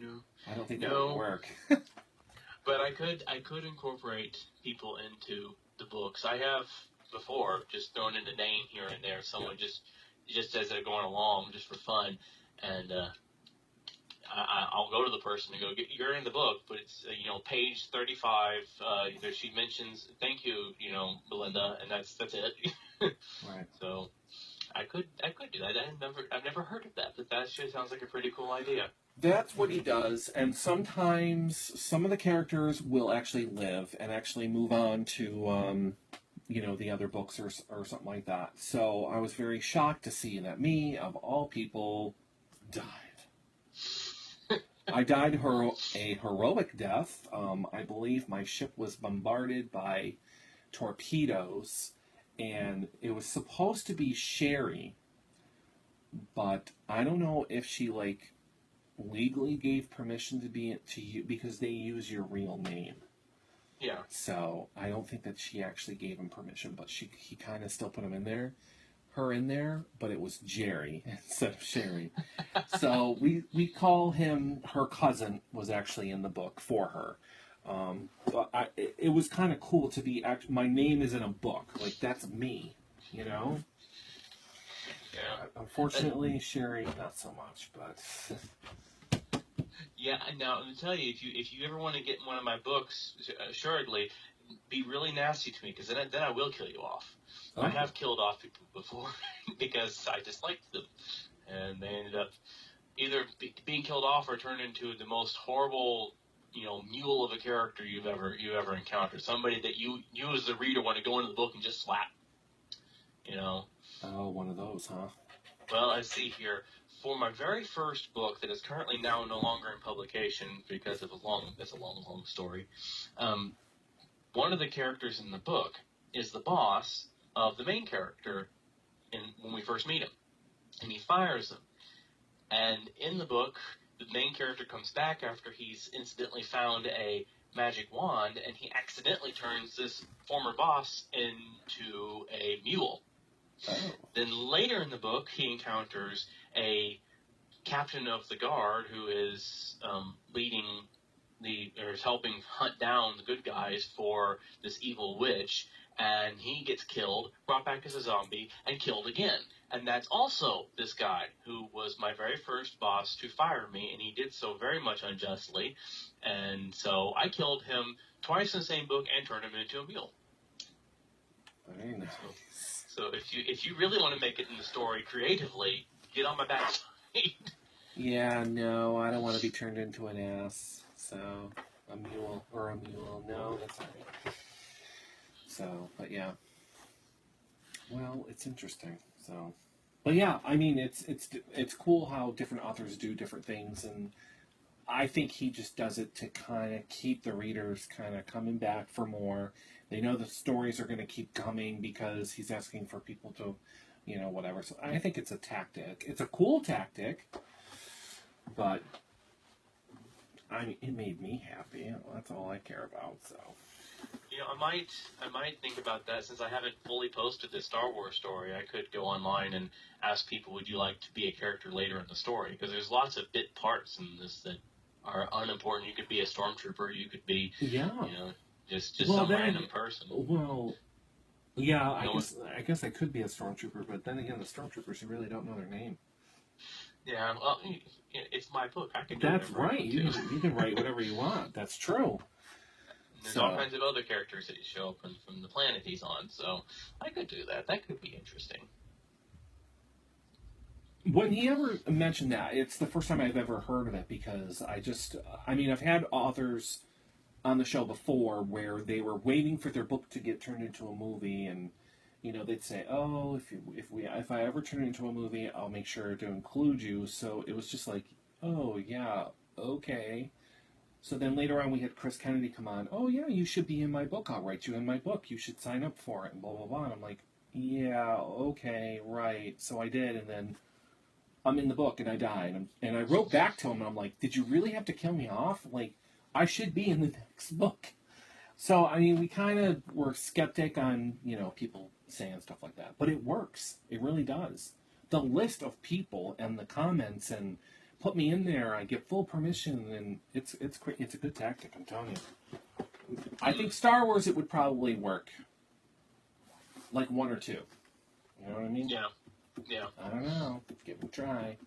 I don't think that would work. But I could incorporate people into the books. I have before just thrown in a name here and there. Someone just as they're going along, just for fun, and I'll go to the person and go, "You're in the book, but it's page 35. She mentions thank you, Belinda, and that's it." Right. So I could do that. I've never heard of that, but that sure sounds like a pretty cool idea. That's what he does, and sometimes some of the characters will actually live and actually move on to the other books or something like that. So I was very shocked to see that me, of all people, died. I died a heroic death. I believe my ship was bombarded by torpedoes, and it was supposed to be Sherri, but I don't know if she legally gave permission to you, because they use your real name. Yeah. So I don't think that she actually gave him permission, but he kind of still put her in there, but it was Jerry instead of Sherri. So we call him, her cousin was actually in the book for her. But it was kind of cool to be, my name is in a book. That's me, Yeah. Unfortunately, Sherri, not so much, but... Yeah, now I'm gonna tell you, if you ever want to get one of my books, assuredly, be really nasty to me, because then I will kill you off. I Oh. have killed off people before because I disliked them, and they ended up either being killed off or turned into the most horrible, mule of a character you ever encountered. Somebody that you as the reader want to go into the book and just slap. Oh, one of those, huh? Well, I see here. For my very first book that is currently now no longer in publication because of that's a long story. Um, one of the characters in the book is the boss of the main character when we first meet him, and he fires him. And in the book, the main character comes back after he's incidentally found a magic wand, and he accidentally turns this former boss into a mule. Oh. Then later in the book, he encounters a captain of the guard who is is helping hunt down the good guys for this evil witch, and he gets killed, brought back as a zombie, and killed again. And that's also this guy who was my very first boss to fire me, and he did so very much unjustly. And so I killed him twice in the same book and turned him into a mule. Very nice. So if you really want to make it in the story creatively, get on my backside. Yeah, no, I don't want to be turned into an ass. So, a mule. No, that's not right. So, but yeah. Well, it's interesting. So, but yeah, I mean, it's cool how different authors do different things, and I think he just does it to kind of keep the readers kind of coming back for more. They know the stories are going to keep coming because he's asking for people to, whatever. So I think it's a tactic. It's a cool tactic, but it made me happy. That's all I care about. So. I might think about that since I haven't fully posted this Star Wars story. I could go online and ask people, would you like to be a character later in the story? Because there's lots of bit parts in this that are unimportant. You could be a stormtrooper. You could be, just some random person. Well, yeah, I guess I could be a stormtrooper, but then again, the stormtroopers, you really don't know their name. Yeah, well, it's my book. I can do That's right. You can write whatever you want. That's true. There's all kinds of other characters that show up from the planet he's on, so I could do that. That could be interesting. When he ever mentioned that, it's the first time I've ever heard of it because I've had authors on the show before where they were waiting for their book to get turned into a movie, and they'd say, "Oh, if I ever turn it into a movie, I'll make sure to include you." So it was just like, "Oh yeah, okay." So then later on we had Chris Kennedy come on. "Oh yeah, you should be in my book. I'll write you in my book. You should sign up for it," and blah blah blah. And I'm like, "Yeah, okay, right." So I did, and then I'm in the book and I die. And I wrote back to him and I'm like, "Did you really have to kill me off? Like, I should be in the next book." So we kind of were skeptic on people saying stuff like that, but it works. It really does. The list of people and the comments and put me in there. I get full permission, and it's a good tactic. I'm telling you. I think Star Wars it would probably work, like one or two. You know what I mean? Yeah. I don't know. Give it a try.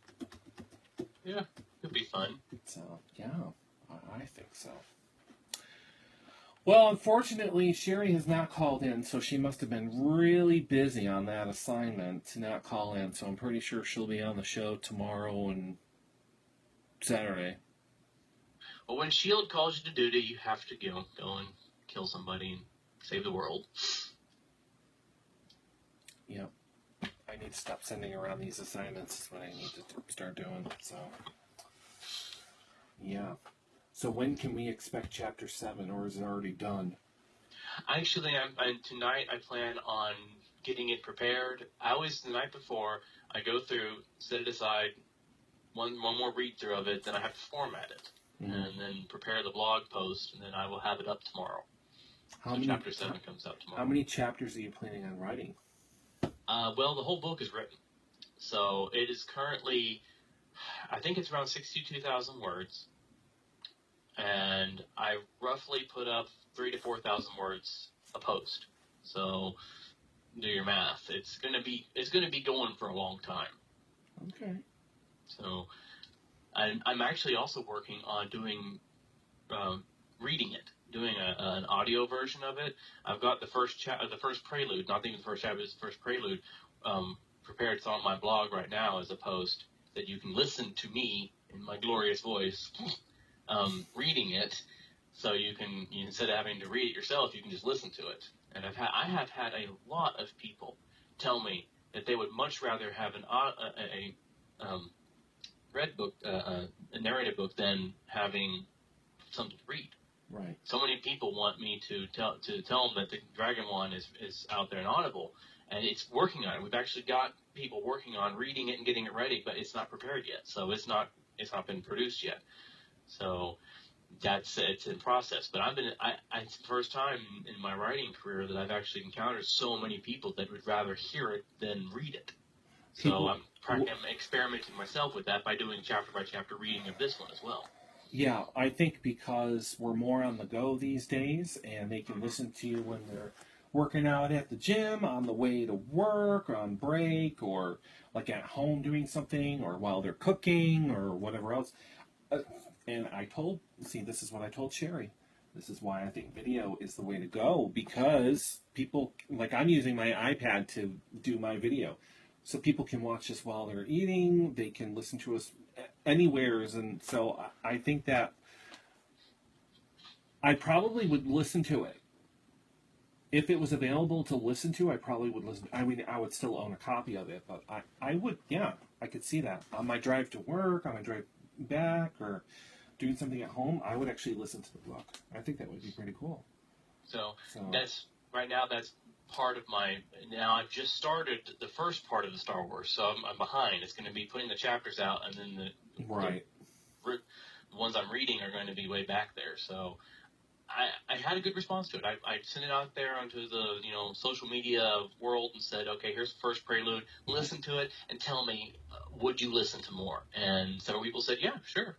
Yeah, it'd be fun. So yeah, I think so. Well, unfortunately, Sherri has not called in, so she must have been really busy on that assignment to not call in. So I'm pretty sure she'll be on the show tomorrow and Saturday. Well, when S.H.I.E.L.D. calls you to duty, you have to go and kill somebody and save the world. Yep. I need to stop sending around these assignments. Is what I need to start doing. So, yeah. So when can we expect Chapter 7, or is it already done? Actually, tonight I plan on getting it prepared. The night before, I go through, set it aside, one more read-through of it, then I have to format it, and then prepare the blog post, and then I will have it up tomorrow. Chapter 7 comes out tomorrow. How many chapters are you planning on writing? Well, the whole book is written. So it is currently, I think it's around 62,000 words. And I roughly put up 3,000 to 4,000 words a post. So do your math. It's gonna be going for a long time. Okay. So I'm actually also working on doing reading it, doing an audio version of it. I've got the first prelude, not even the first chapter, it's the first prelude, prepared. It's on my blog right now as a post that you can listen to me in my glorious voice reading it. So instead of having to read it yourself, you can just listen to it. And I have had a lot of people tell me that they would much rather have a read book, a narrated book, than having something to read. Right. So many people want me to tell them that the Dragon One is out there in Audible, and it's working on it. We've actually got people working on reading it and getting it ready, but it's not prepared yet. So it's not been produced yet. So it's in process. But it's the first time in my writing career that I've actually encountered so many people that would rather hear it than read it. So I'm experimenting myself with that by doing chapter by chapter reading of this one as well. Yeah, I think because we're more on the go these days, and they can listen to you when they're working out at the gym, on the way to work, or on break, or like at home doing something, or while they're cooking, or whatever else. And this is what I told Sherri. This is why I think video is the way to go, because people, like I'm using my iPad to do my video. So people can watch us while they're eating, they can listen to us anywheres, and so I think that I probably would listen to it. If it was available to listen to, I probably would listen. I mean, I would still own a copy of it, but I would, yeah, I could see that. On my drive to work, on my drive back, or doing something at home, I would actually listen to the book. I think that would be pretty cool. So that's part of now I've just started the first part of the Star Wars, so I'm behind. It's going to be putting the chapters out, and then the ones I'm reading are going to be way back there. So I had a good response to it. I sent it out there onto the social media world and said, okay, here's the first prelude. Listen to it and tell me, would you listen to more? And several people said, yeah, sure.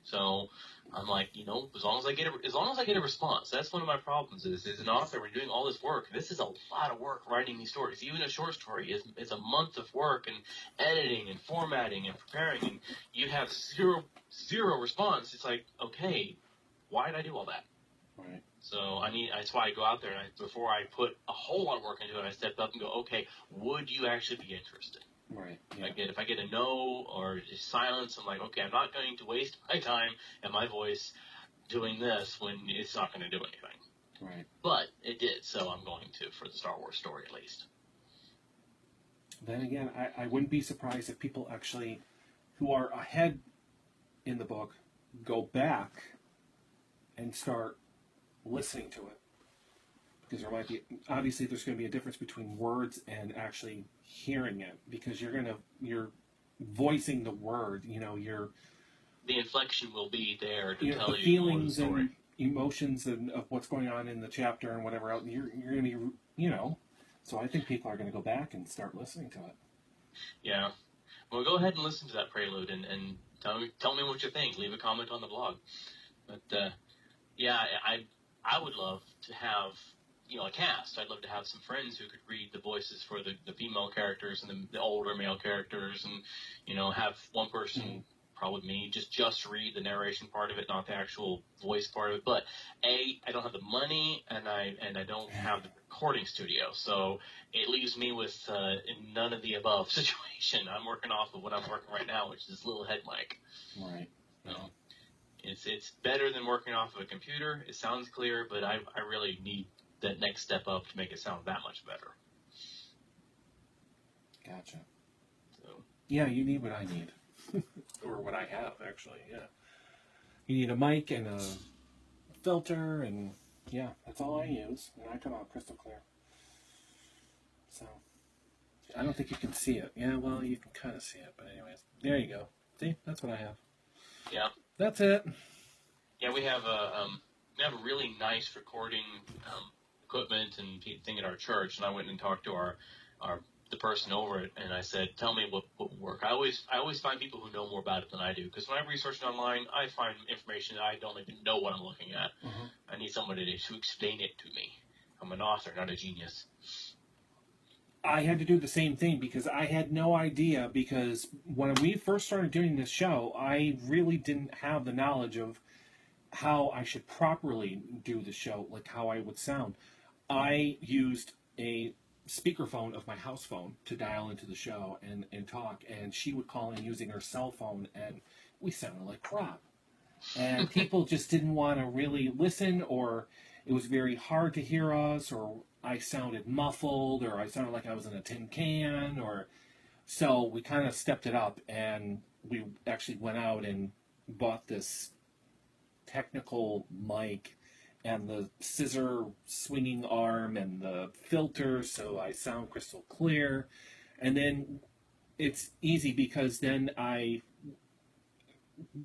So I'm like, as long as I get a response. That's one of my problems is an author, when you're doing all this work, this is a lot of work writing these stories. Even a short story is a month of work and editing and formatting and preparing, and you have zero response. It's like, okay, why did I do all that? Right. So that's why I go out there, and before I put a whole lot of work into it, I step up and go, okay, would you actually be interested? Right. Yeah. If I get a no or silence, I'm like, okay, I'm not going to waste my time and my voice doing this when it's not going to do anything. Right. But it did, so I'm going to for the Star Wars story at least. Then again, I wouldn't be surprised if people actually, who are ahead in the book, go back and start listening to it. Because there might be, obviously there's going to be a difference between words and actually hearing it, because you're voicing the word, the inflection will be there to tell the you feelings more of the story. and emotions of what's going on in the chapter and whatever else. You're going to be, so I think people are going to go back and start listening to it. Yeah. Well, go ahead and listen to that prelude and tell me what you think. Leave a comment on the blog. But yeah, I would love to have a cast. I'd love to have some friends who could read the voices for the female characters and the older male characters, and have one person, probably me, just read the narration part of it, not the actual voice part of it. But I don't have the money, and I don't have the recording studio, so it leaves me with none of the above situation. I'm working off of what I'm working right now, which is this little head mic. Right. So it's better than working off of a computer. It sounds clear, but I really need that next step up to make it sound that much better. Gotcha. So yeah, you need what I need. Or what I have, actually, yeah. You need a mic and a filter, and yeah, that's all I use, and I come out crystal clear. So, I don't think you can see it. Yeah, well, you can kind of see it, but anyways, there you go. See, that's what I have. yeah. That's it. Yeah, we have a really nice recording equipment and thing at our church, and I went and talked to the person over it, and I said, "Tell me what would work." I always find people who know more about it than I do, because when I'm researching online, I find information that I don't even know what I'm looking at. Mm-hmm. I need somebody to explain it to me. I'm an author, not a genius. I had to do the same thing because I had no idea, because when we first started doing this show, I really didn't have the knowledge of how I should properly do the show, like how I would sound. I used a speakerphone of my house phone to dial into the show and talk, and she would call in using her cell phone, and we sounded like crap. And people just didn't want to really listen, or it was very hard to hear us, or I sounded muffled, or I sounded like I was in a tin can, or so we kind of stepped it up, and we actually went out and bought this technical mic and the scissor swinging arm and the filter, so I sound crystal clear. And then it's easy because then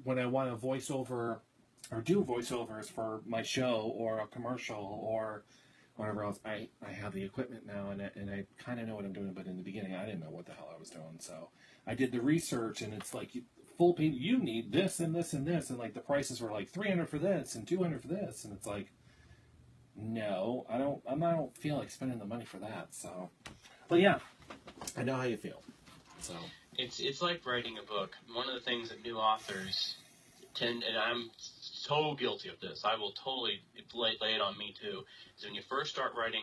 when I want to voice over or do voiceovers for my show or a commercial or whatever else, I have the equipment now, and I kind of know what I'm doing, but in the beginning I didn't know what the hell I was doing. So I did the research, and it's like, full page, you need this and this and this, and like the prices were like $300 for this and $200 for this, and it's like, no, I don't feel like spending the money for that. So, but yeah, I know how you feel. So It's like writing a book. One of the things that new authors tend, and I'm so guilty of this, I will totally lay it on me too, is when you first start writing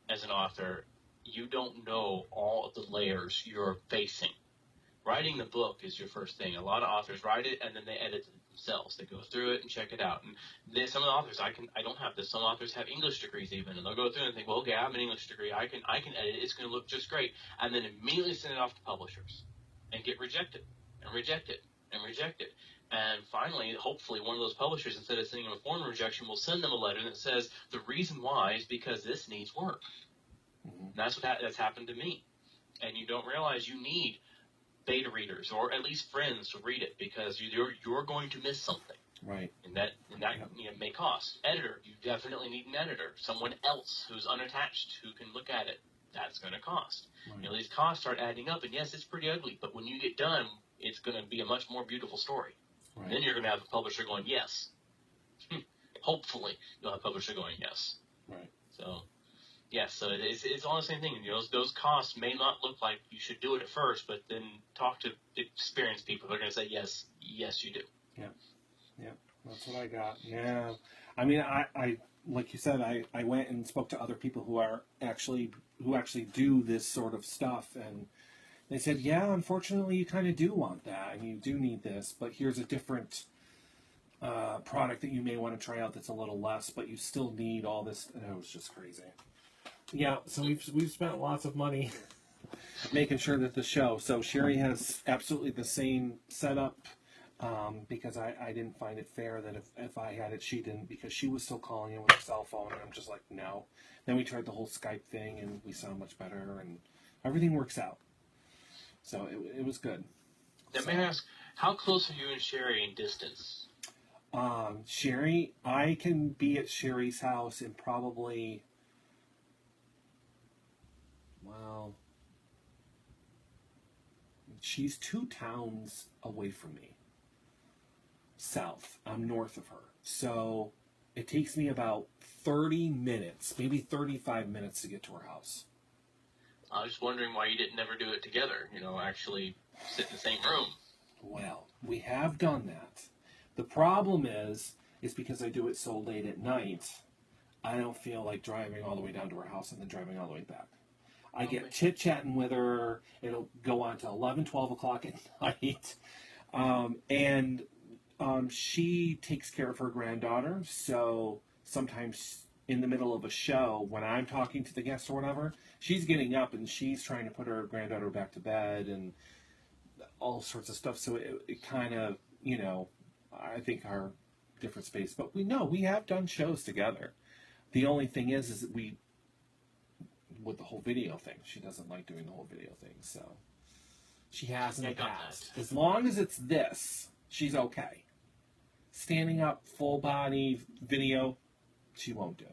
as an author, you don't know all of the layers you're facing. Writing the book is your first thing. A lot of authors write it and then they edit it themselves. They go through it and check it out. And some of the authors, I don't have this. Some authors have English degrees even, and they'll go through and think, well, okay, I have an English degree. I can edit it. It's going to look just great, and then immediately send it off to publishers and get rejected and rejected and rejected. And finally, hopefully, one of those publishers, instead of sending them a formal rejection, will send them a letter that says the reason why is because this needs work. mm-hmm. That's that's happened to me. And you don't realize you need beta readers or at least friends to read it, because you're going to miss something. Right. And that may cost. Editor, you definitely need an editor, someone else who's unattached who can look at it. That's going to cost. Right. These costs start adding up, and yes, it's pretty ugly, but when you get done, it's going to be a much more beautiful story. Right. Then you're going to have the publisher going, yes. Hopefully, you'll have a publisher going, yes. Right. So, yes, so it's all the same thing. Those costs may not look like you should do it at first, but then talk to experienced people. They're going to say, yes, you do. Yeah, that's what I got. Yeah, I mean, I like you said, I went and spoke to other people who actually do this sort of stuff, and they said, yeah, unfortunately, you kind of do want that, and you do need this, but here's a different product that you may want to try out that's a little less, but you still need all this. And it was just crazy. Yeah, so we've spent lots of money making sure that the show. So Sherri has absolutely the same setup, because I didn't find it fair that if I had it, she didn't, because she was still calling in with her cell phone, and I'm just like, no. Then we tried the whole Skype thing, and we sound much better, and everything works out. So it was good. Now, may I ask, how close are you and Sherri in distance? Sherri, I can be at Sherri's house in probably, well, she's 2 towns away from me. South. I'm north of her. So it takes me about 30 minutes, maybe 35 minutes to get to her house. I was just wondering why you didn't ever do it together, actually sit in the same room. Well, we have done that. The problem is because I do it so late at night, I don't feel like driving all the way down to her house and then driving all the way back. I get chit-chatting with her. It'll go on to 11, 12 o'clock at night. And she takes care of her granddaughter, so sometimes in the middle of a show, when I'm talking to the guests or whatever, she's getting up and she's trying to put her granddaughter back to bed and all sorts of stuff. So it kind of, I think our different space. But we have done shows together. The only thing is that with the whole video thing, she doesn't like doing the whole video thing, so she has in the past. As long as it's this, she's okay. Standing up, full body video, she won't do.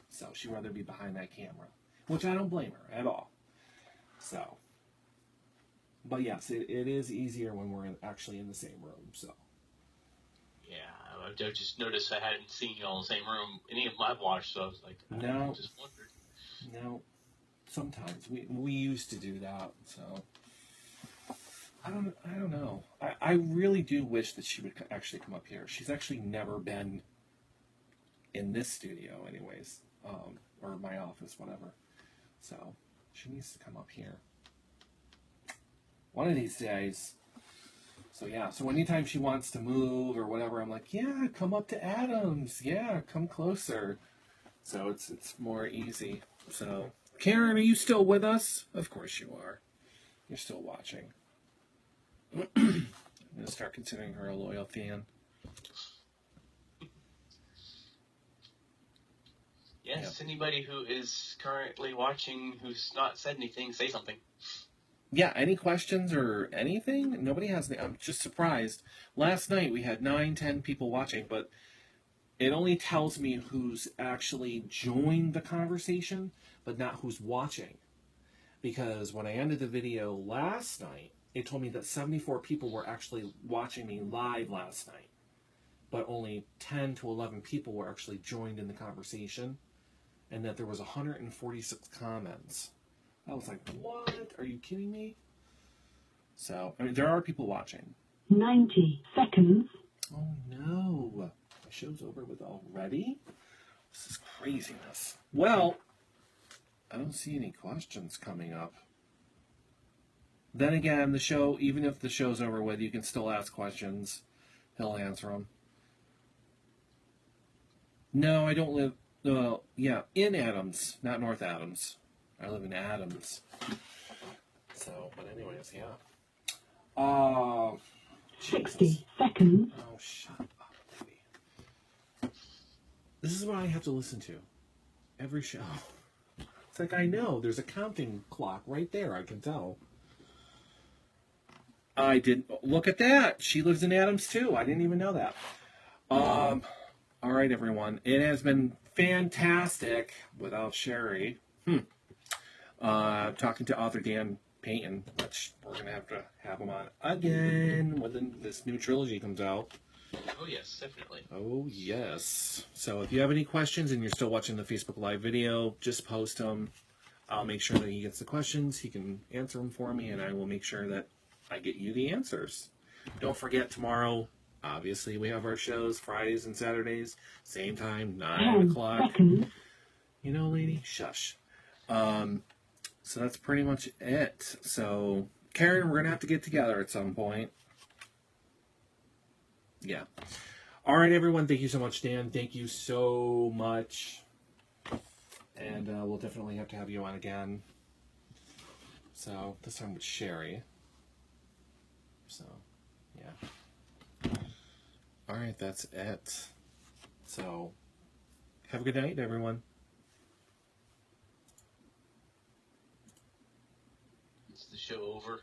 So she'd rather be behind that camera, which I don't blame her at all. So, but yes, it is easier when we're actually in the same room. So. Yeah, I just noticed I hadn't seen you all in the same room any of my watch, so I was like, No. I just wondered. No. sometimes we used to do that. So I don't know. I really do wish that she would actually come up here. She's actually never been in this studio, anyways, or my office, whatever. So she needs to come up here one of these days. So yeah, so anytime she wants to move or whatever, I'm like, yeah, come up to Adams. Yeah, come closer. So it's more easy. So Karen, are you still with us? Of course you are. You're still watching. I'm gonna start considering her a loyal fan. Yes, anybody who is currently watching who's not said anything, say something. Yeah, any questions or anything? Nobody has any. I'm just surprised. Last night we had 9-10 people watching, but it only tells me who's actually joined the conversation, but not who's watching. Because when I ended the video last night, it told me that 74 people were actually watching me live last night, but only 10 to 11 people were actually joined in the conversation, and that there was 146 comments. I was like, what? Are you kidding me? So, I mean, there are people watching. 90 seconds. Oh no. My show's over with already? This is craziness. Well, I don't see any questions coming up. Then again, the show, even if the show's over with, you can still ask questions. He'll answer them. No, I don't live, in Adams, not North Adams. I live in Adams. So, but anyways, yeah. 60 seconds. Oh, shut up, baby. This is what I have to listen to. Every show. It's like, I know, there's a counting clock right there, I can tell. I didn't, look at that. She lives in Adams too. I didn't even know that. All right, everyone. It has been fantastic without Sherri. Talking to author Dan Payton, which we're going to have him on again when this new trilogy comes out. Oh, yes, definitely. Oh, yes. So if you have any questions and you're still watching the Facebook Live video, just post them. I'll make sure that he gets the questions. He can answer them for me, and I will make sure that I get you the answers. Don't forget, tomorrow, obviously, we have our shows Fridays and Saturdays. Same time, 9 o'clock. Seconds. You know, lady, shush. So that's pretty much it. So, Karen, we're going to have to get together at some point. Yeah. All right, everyone. Thank you so much, Dan. Thank you so much. And we'll definitely have to have you on again. So, this time with Sherri. So, yeah. All right, that's it. So, have a good night, everyone. Is the show over?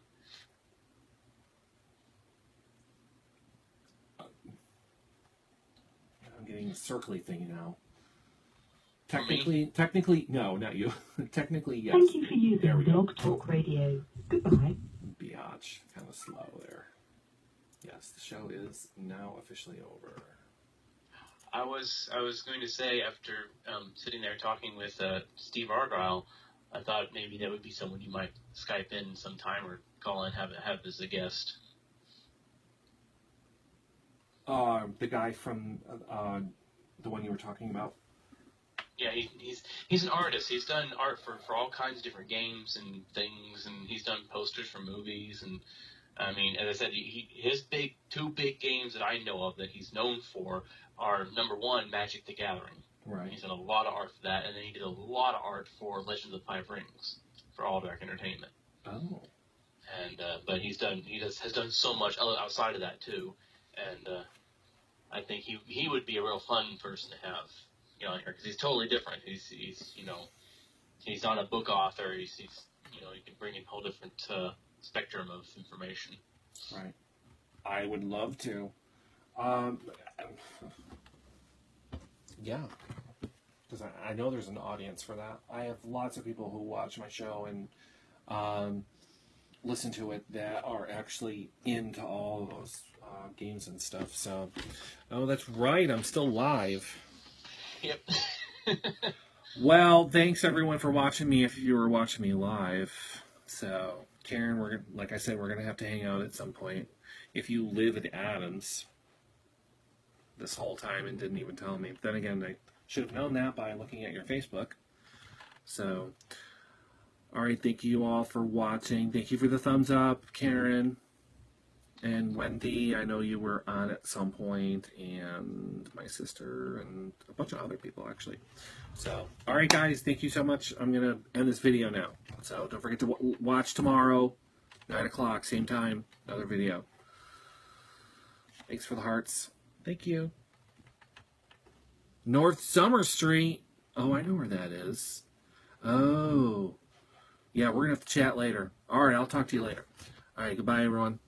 I'm getting a circly thing now. Technically, no, not you. Technically, yes. Thank you for There we using go. Blog Talk Radio. Goodbye. Biatch, kind of slow there. Yes, the show is now officially over. I was going to say, after sitting there talking with Steve Argyle, I thought maybe that would be someone you might Skype in sometime or call in, have as a guest. The guy from the one you were talking about. Yeah, he's an artist. He's done art for all kinds of different games and things, and he's done posters for movies. And I mean, as I said, his two big games that I know of that he's known for are, number one, Magic the Gathering. Right. He's done a lot of art for that, and then he did a lot of art for Legends of the Five Rings for All Dark Entertainment. Oh. And but he has done so much outside of that too, and I think he would be a real fun person to have on here because he's totally different. He's not a book author. He's you can bring in a whole different spectrum of information. Right. I would love to. Yeah. Because I know there's an audience for that. I have lots of people who watch my show and listen to it that are actually into all of those games and stuff. So, oh, that's right. I'm still live. Yep. Well, thanks everyone for watching me. If you were watching me live, so Karen, like I said, we're gonna have to hang out at some point. If you live in Adams this whole time and didn't even tell me, but then again, I should have known that by looking at your Facebook. So, all right, thank you all for watching. Thank you for the thumbs up, Karen. And Wendy, I know you were on at some point, and my sister, and a bunch of other people, actually. So, all right, guys, thank you so much. I'm going to end this video now. So, don't forget to watch tomorrow, 9 o'clock, same time, another video. Thanks for the hearts. Thank you. North Summer Street. Oh, I know where that is. Oh. Yeah, we're going to have to chat later. All right, I'll talk to you later. All right, goodbye, everyone.